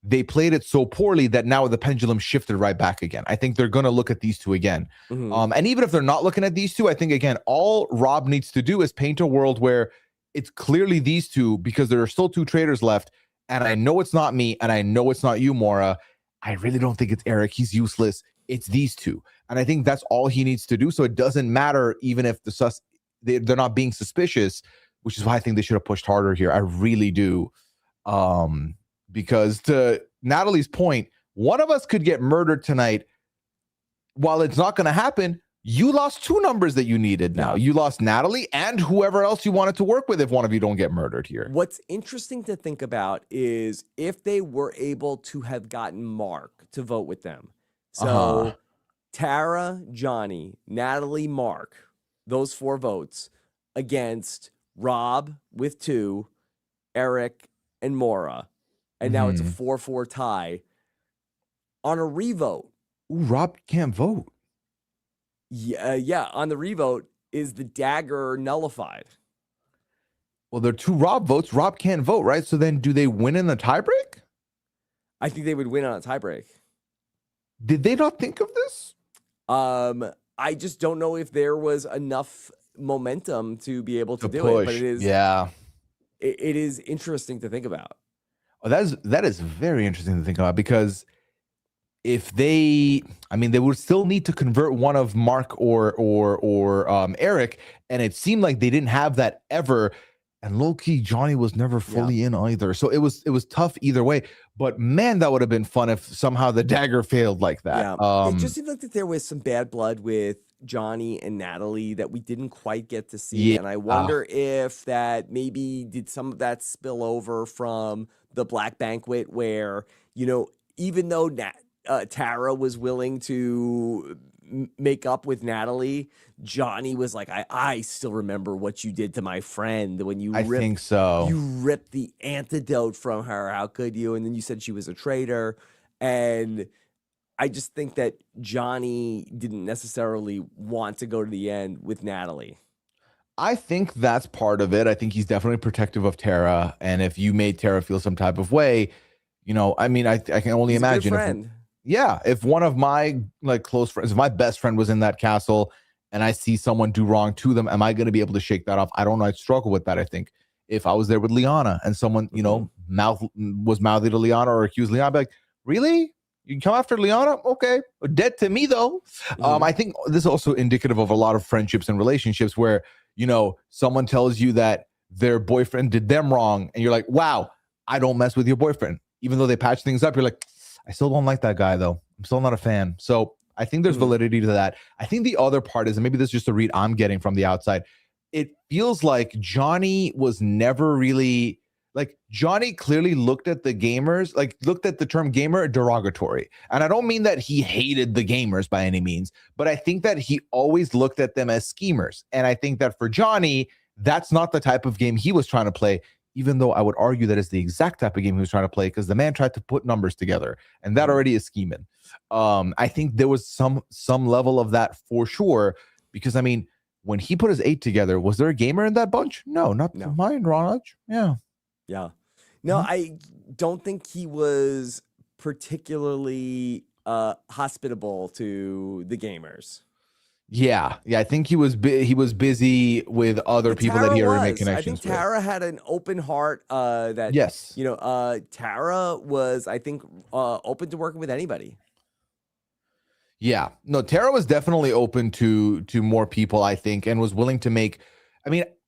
they played it so poorly that now the pendulum shifted right back again. I think they're going to look at these two again. And even if they're not looking at these two, I think, again, all Rob needs to do is paint a world where it's clearly these two, because there are still two traitors left. And I know it's not me, and I know it's not you, Maura. I really don't think it's Eric. He's useless. it's these two. And I think that's all he needs to do. So it doesn't matter even if they're not being suspicious, which is why I think they should have pushed harder here. I really do. Because to Natalie's point, one of us could get murdered tonight. While it's not going to happen, you lost two numbers that you needed now. You lost Natalie and whoever else you wanted to work with if one of you don't get murdered here. What's interesting to think about is if they were able to have gotten Mark to vote with them. So Tara, Johnny, Natalie, Mark, those 4 votes against Rob with 2, Eric, and Maura. And now it's a 4-4 tie. On a revote. Ooh, Rob can't vote. Yeah, on the revote, is the dagger nullified? Well, there are 2 Rob votes. Rob can't vote, right? So then do they win in the tiebreak? I think they would win on a tiebreak. Did they not think of this? I just don't know if there was enough momentum to be able to do push. it, but it is it is interesting to think about. Oh, that is very interesting to think about, because if they would still need to convert one of Mark or Eric, and it seemed like they didn't have that ever. And low-key, Johnny was never fully in either. So it was tough either way. But man, that would have been fun if somehow the dagger failed like that. Yeah. It just seemed like that there was some bad blood with Johnny and Natalie that we didn't quite get to see. And I wonder if that maybe did some of that spill over from the Black Banquet where, even though Tara was willing to make up with Natalie, Johnny was like, I still remember what you did to my friend when you think so. You ripped the antidote from her. How could you? And then you said she was a traitor. And I just think that Johnny didn't necessarily want to go to the end with Natalie. I think that's part of it. I think he's definitely protective of Tara. And if you made Tara feel some type of way, I can only imagine. If one of my close friends, if my best friend was in that castle and I see someone do wrong to them, am I going to be able to shake that off? I don't know. I'd struggle with that. I think if I was there with Liana and someone, was mouthy to Liana or accused Liana, I'd be like, really? You can come after Liana? Okay. Dead to me, though. I think this is also indicative of a lot of friendships and relationships where, someone tells you that their boyfriend did them wrong. And you're like, wow, I don't mess with your boyfriend. Even though they patch things up, you're like, I still don't like that guy, though. I'm still not a fan. So I think there's validity to that. I think the other part is, and maybe this is just a read I'm getting from the outside, it feels like Johnny was never really, Johnny clearly looked at the gamers, looked at the term gamer derogatory. And I don't mean that he hated the gamers by any means, but I think that he always looked at them as schemers. And I think that for Johnny, that's not the type of game he was trying to play, even though I would argue that it's the exact type of game he was trying to play, because the man tried to put numbers together, and that already is scheming. I think there was some level of that for sure, because, when he put his 8 together, was there a gamer in that bunch? No, not to mine, Ronaj. Yeah. No, I don't think he was particularly hospitable to the gamers. Yeah, I think he was busy with other people that he already made connections with. I think Tara had an open heart. Tara was, I think, open to working with anybody. Yeah, no, Tara was definitely open to more people, I think, and was willing to make.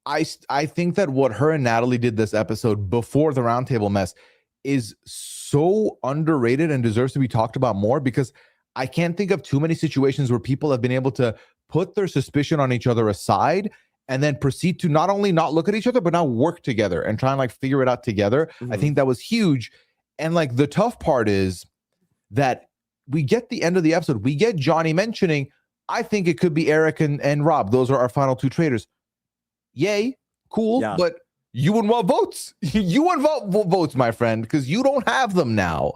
I think that what her and Natalie did this episode before the roundtable mess is so underrated and deserves to be talked about more, because I can't think of too many situations where people have been able to put their suspicion on each other aside and then proceed to not only not look at each other, but now work together and try and figure it out together. I think that was huge. And the tough part is that we get the end of the episode. We get Johnny mentioning, I think it could be Eric and Rob. Those are our final 2 traitors. Yay. Cool. Yeah. But you wouldn't want votes. You want votes, my friend, because you don't have them now.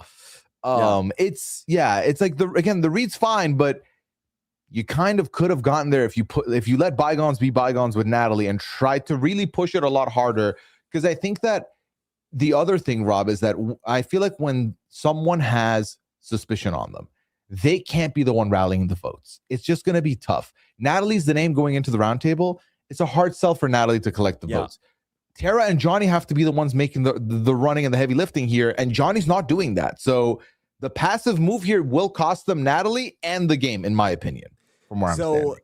It's the read's fine, but you kind of could have gotten there if you let bygones be bygones with Natalie and tried to really push it a lot harder. Because I think that the other thing, Rob, is that I feel like when someone has suspicion on them, they can't be the one rallying the votes. It's just going to be tough. Natalie's the name going into the roundtable. It's a hard sell for Natalie to collect the votes. Tara and Johnny have to be the ones making the running and the heavy lifting here, and Johnny's not doing that. So the passive move here will cost them Natalie and the game, in my opinion, from where I'm standing.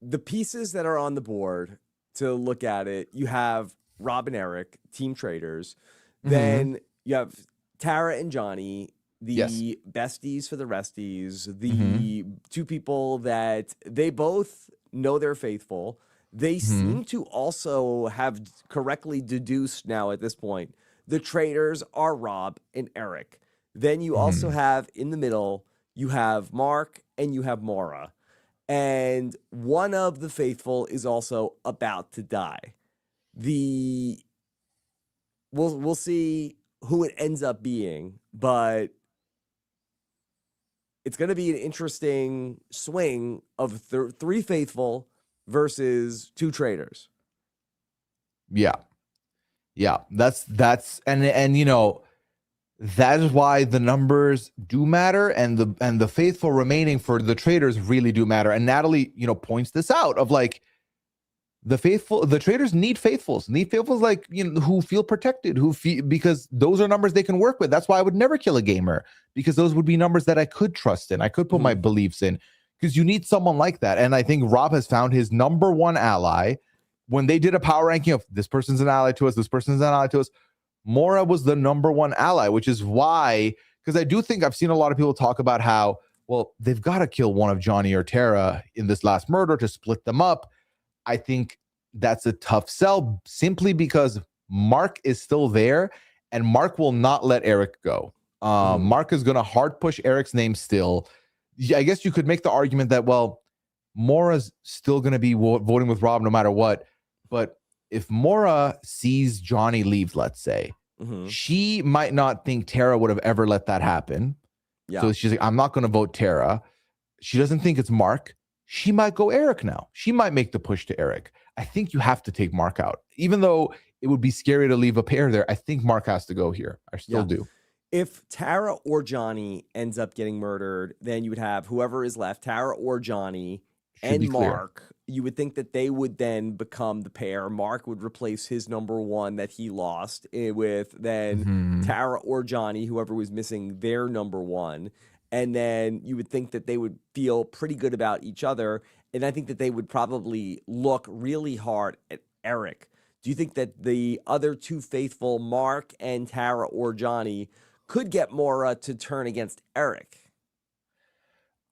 The pieces that are on the board to look at it, you have Rob and Eric, Team Traitors. Then you have Tara and Johnny, the besties for the resties, the two people that they both know they're faithful. They seem to also have correctly deduced now at this point, the traitors are Rob and Eric. Then you also have in the middle, you have Mark and you have Maura. And one of the faithful is also about to die. We'll see who it ends up being, but it's going to be an interesting swing of three faithful versus two traitors. Yeah. That's and you know, that is why the numbers do matter, and the faithful remaining for the traitors really do matter. And Natalie, you know, points this out of like the traitors need faithfuls like, you know, who feel protected, because those are numbers they can work with. That's why I would never kill a gamer, because those would be numbers that I could trust in. I could put my beliefs in, because you need someone like that. And I think Rob has found his number one ally. When they did a power ranking of this person's an ally to us, this person's an ally to us, Maura was the number one ally, which is why, because I do think I've seen a lot of people talk about how, well, they've got to kill one of Johnny or Tara in this last murder to split them up. I think that's a tough sell, simply because Mark is still there, and Mark will not let Eric go. Mark is going to hard push Eric's name still. I guess you could make the argument that, well, Maura's still going to be voting with Rob no matter what. But if Maura sees Johnny leave, let's say, she might not think Tara would have ever let that happen. Yeah. So she's like, I'm not going to vote Tara. She doesn't think it's Mark. She might go Eric now. She might make the push to Eric. I think you have to take Mark out. Even though it would be scary to leave a pair there, I think Mark has to go here. I still do. If Tara or Johnny ends up getting murdered, then you would have whoever is left, Tara or Johnny and Mark. You would think that they would then become the pair. Mark would replace his number one that he lost with then Tara or Johnny, whoever was missing their number one. And then you would think that they would feel pretty good about each other. And I think that they would probably look really hard at Eric. Do you think that the other two faithful, Mark and Tara or Johnny, could get Maura to turn against Eric?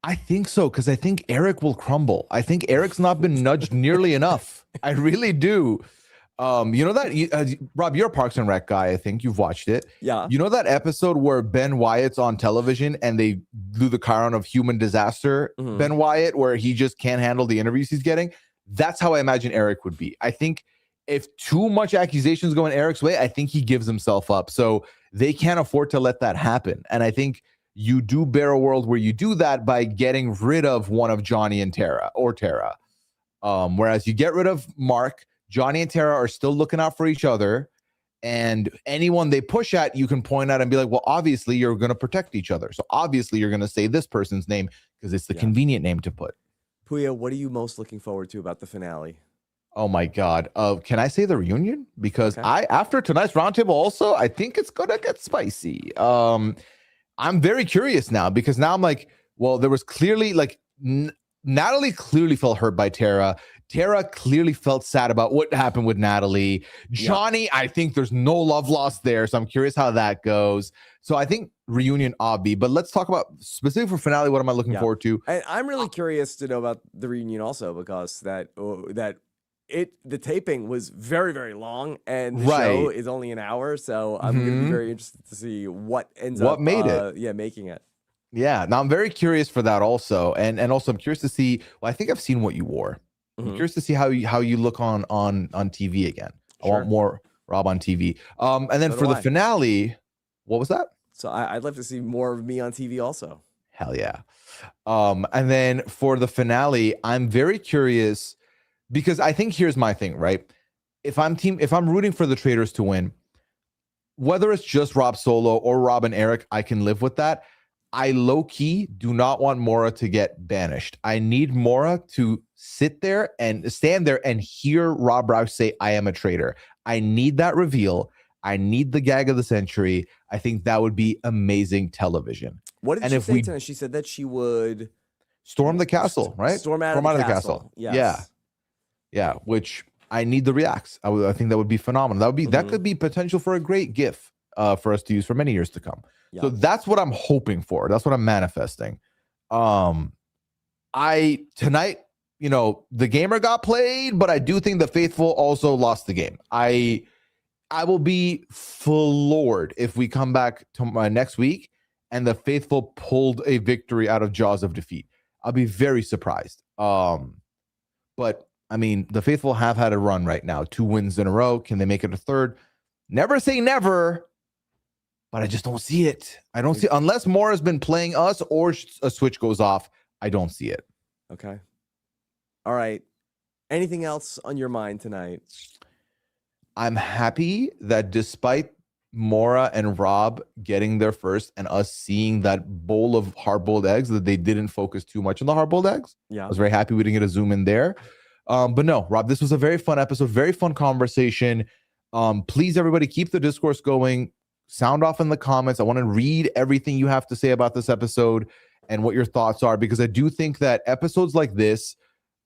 I think so, because I think Eric will crumble. I think Eric's not been nudged nearly enough. I really do. You know that, Rob, you're a Parks and Rec guy. I think you've watched it. Yeah. You know that episode where Ben Wyatt's on television and they do the Chiron of human disaster, Ben Wyatt, where he just can't handle the interviews he's getting? That's how I imagine Eric would be. I think if too much accusations go in Eric's way, I think he gives himself up. So they can't afford to let that happen. And I think you do bear a world where you do that by getting rid of one of Johnny and Tara or Tara. Whereas you get rid of Mark, Johnny and Tara are still looking out for each other, and anyone they push at, you can point out and be like, well, obviously you're going to protect each other. So obviously you're going to say this person's name because it's the convenient name to put. Pooya, what are you most looking forward to about the finale? Oh my God. Can I say the reunion? Because after tonight's roundtable also, I think it's going to get spicy. I'm very curious now, because now I'm like, well, there was clearly like Natalie clearly felt hurt by Tara. Tara clearly felt sad about what happened with Natalie. Johnny, I think there's no love lost there. So I'm curious how that goes. So I think reunion obvi, but let's talk about specifically for finale. What am I looking forward to? And I'm really curious to know about the reunion also, because the taping was very, very long, and the show is only an hour. So I'm going to be very interested to see what ends up making it. Yeah. Now I'm very curious for that also. And also I'm curious to see, well, I think I've seen what you wore. I'm curious to see how you look on TV again. I want more Rob on TV. And then for the finale, what was that? So I'd love to see more of me on TV also. Hell yeah. And then for the finale, I'm very curious, because I think here's my thing, right? If I'm rooting for the Traitors to win, whether it's just Rob solo or Rob and Eric, I can live with that. I low-key do not want Maura to get banished. I need Maura to sit there and stand there and hear Rob Roush say, I am a traitor. I need that reveal. I need the gag of the century. I think that would be amazing television. What did And she if say we tonight? She said that she would storm the castle, right? storm out of the castle. Yes. Yeah. Which I need the reacts. I think that would be phenomenal. That could be potential for a great GIF for us to use for many years to come. Yeah. So that's what I'm hoping for. That's what I'm manifesting. Tonight, the gamer got played, but I do think the faithful also lost the game. I will be floored if we come back to next week and the faithful pulled a victory out of jaws of defeat. I'll be very surprised. But I mean, the faithful have had a run right now, 2 wins in a row. Can they make it a third? Never say never, but I just don't see it. I don't see, unless Maura's been playing us or a switch goes off. I don't see it. Okay. All right. Anything else on your mind tonight? I'm happy that despite Maura and Rob getting there first and us seeing that bowl of hard-boiled eggs, that they didn't focus too much on the hard-boiled eggs. Yeah. I was very happy we didn't get a zoom in there. But no, Rob, this was a very fun episode, very fun conversation. Please, everybody, keep the discourse going. Sound off in the comments. I want to read everything you have to say about this episode and what your thoughts are, because I do think that episodes like this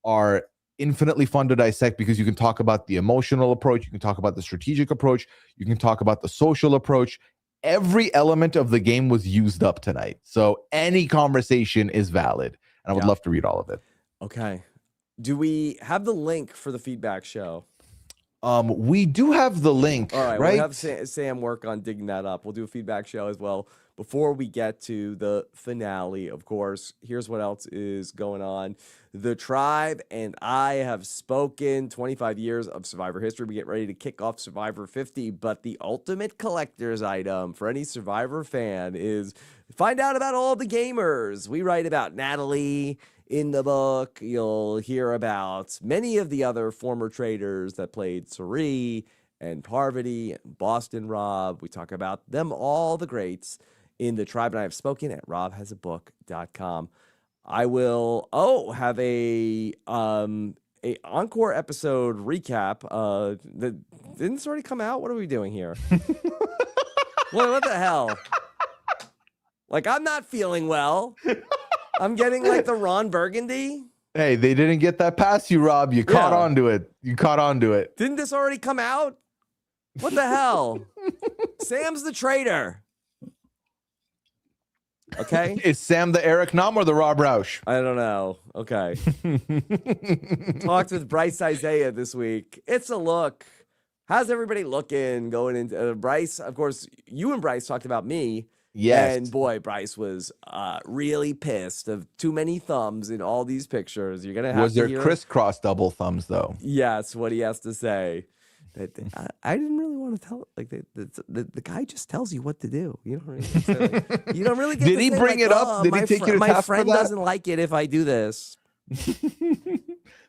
are infinitely fun to dissect, because you can talk about the emotional approach, you can talk about the strategic approach, you can talk about the social approach. Every element of the game was used up tonight, so any conversation is valid, and I would love to read all of it. Okay. Do we have the link for the feedback show? We do have the link. All right, right? we'll have Sam work on digging that up. We'll do a feedback show as well before we get to the finale. Of course, here's what else is going on. The tribe and I have spoken. 25 years of Survivor history. We get ready to kick off Survivor 50, but the ultimate collector's item for any Survivor fan is find out about all the gamers. We write about Natalie in the book. You'll hear about many of the other former traitors that played Suri and Parvati and Boston Rob. We talk about them all, the greats, in the tribe. And I have spoken at robhasabook.com. I will have a encore episode recap. Didn't this already come out? What are we doing here? what the hell? Like, I'm not feeling well. I'm getting like the Ron Burgundy. Hey, they didn't get that past you, Rob. You caught on to it. You caught on to it. Didn't this already come out? What the hell? Sam's the traitor. Okay. Is Sam the Eric Nam or the Rob Roush? I don't know. Okay. Talked with Bryce Isaiah this week. It's a look. How's everybody looking going into Bryce? Of course, you and Bryce talked about me. Yes. And boy, Bryce was really pissed of too many thumbs in all these pictures. You're gonna have was to there hear crisscross double thumbs though? Yes, what he has to say. I didn't really want to tell. Like the guy just tells you what to do. You don't really. You don't really. Get Did to he say, bring like, it up? Did he take you to my task friend for that? doesn't like it if I do this.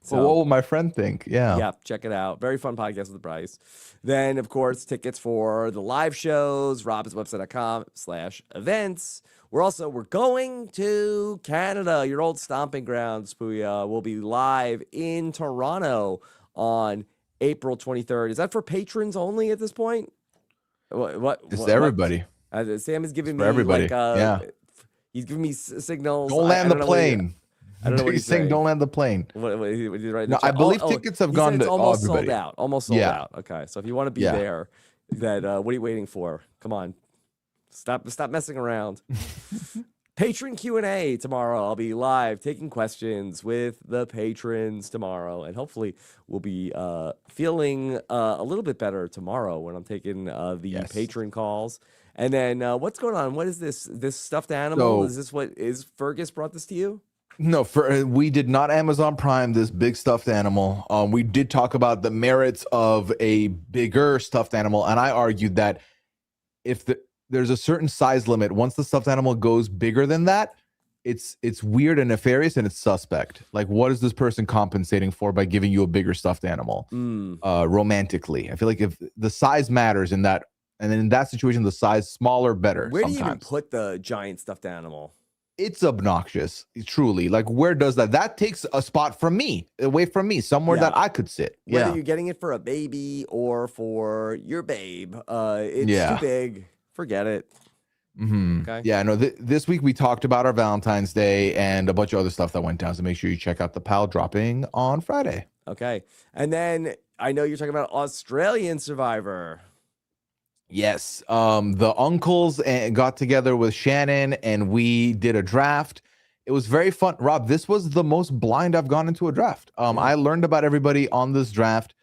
So what will my friend think? Yeah. Check it out. Very fun podcast with Bryce. Then, of course, tickets for the live shows, robswebsite.com/events. We're going to Canada, your old stomping grounds, Pooya. We'll be live in Toronto on April 23rd. Is that for patrons only at this point? It's everybody. Sam is giving for me everybody. He's giving me signals. Don't land the plane. I don't know what he's saying. Don't land the plane. What did right No, I believe tickets have gone to almost everybody. sold out. Almost sold out. Okay, so if you want to be there, what are you waiting for? Come on, stop messing around. Patron Q&A tomorrow. I'll be live taking questions with the patrons tomorrow, and hopefully we'll be feeling a little bit better tomorrow when I'm taking the patron calls. And then what's going on? What is this stuffed animal? Is this what is Fergus brought this to you? No, we did not Amazon Prime this big stuffed animal. We did talk about the merits of a bigger stuffed animal, and I argued that if there's a certain size limit, once the stuffed animal goes bigger than that, it's weird and nefarious, and it's suspect. Like, what is this person compensating for by giving you a bigger stuffed animal romantically? I feel like if the size matters in that, and then in that situation, the size smaller better. Where do you even put the giant stuffed animal? It's obnoxious, truly. Like, where does that takes a spot from me, away from me, somewhere that I could sit. Whether you're getting it for a baby or for your babe, it's too big. Forget it. Okay. Yeah, no, this week we talked about our Valentine's Day and a bunch of other stuff that went down. So make sure you check out the pal dropping on Friday. Okay. And then I know you're talking about Australian Survivor. Yes. The uncles got together with Shannon and we did a draft. It was very fun. Rob, this was the most blind I've gone into a draft. I learned about everybody on this draft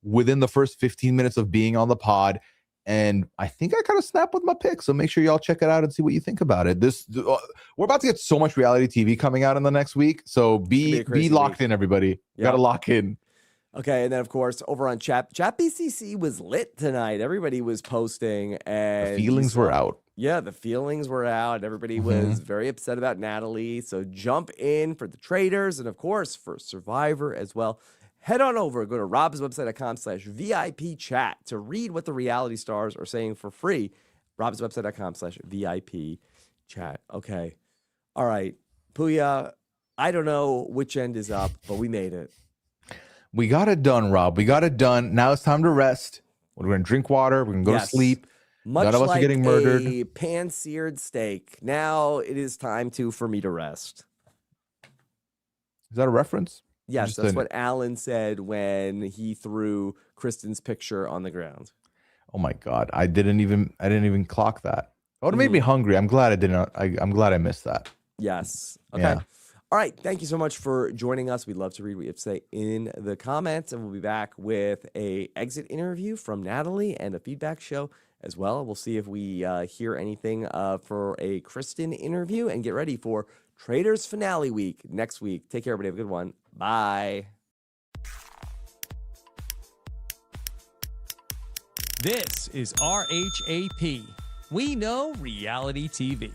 within the first 15 minutes of being on the pod. And I think I kind of snapped with my pick. So make sure y'all check it out and see what you think about it. We're about to get so much reality TV coming out in the next week. So be locked in, everybody. Yep. Got to lock in. Okay, and then of course over on Chat BCC was lit tonight. Everybody was posting, and the feelings were out. Yeah, the feelings were out. Everybody was very upset about Natalie. So jump in for the Traitors and of course for Survivor as well. Head on over, go to robswebsite.com/VIP chat to read what the reality stars are saying for free. robswebsite.com/VIP chat. Okay. All right. Pooya, I don't know which end is up, but we made it. We got it done, Rob. We got it done. Now it's time to rest. We're going to drink water. We're going to go to sleep. Much None of us like are getting murdered. A pan-seared steak. Now it is time for me to rest. Is that a reference? Yes, that's what Alan said when he threw Kristen's picture on the ground. Oh my God. I didn't even clock that. It would have made me hungry. I'm glad I didn't. I'm glad I missed that. Yes. Okay. Yeah. All right. Thank you so much for joining us. We'd love to read what you have to say in the comments, and we'll be back with a exit interview from Natalie and a feedback show as well. We'll see if we hear anything for a Kristen interview, and get ready for Traitors finale week next week. Take care, everybody. Have a good one. Bye. This is RHAP. We know reality TV.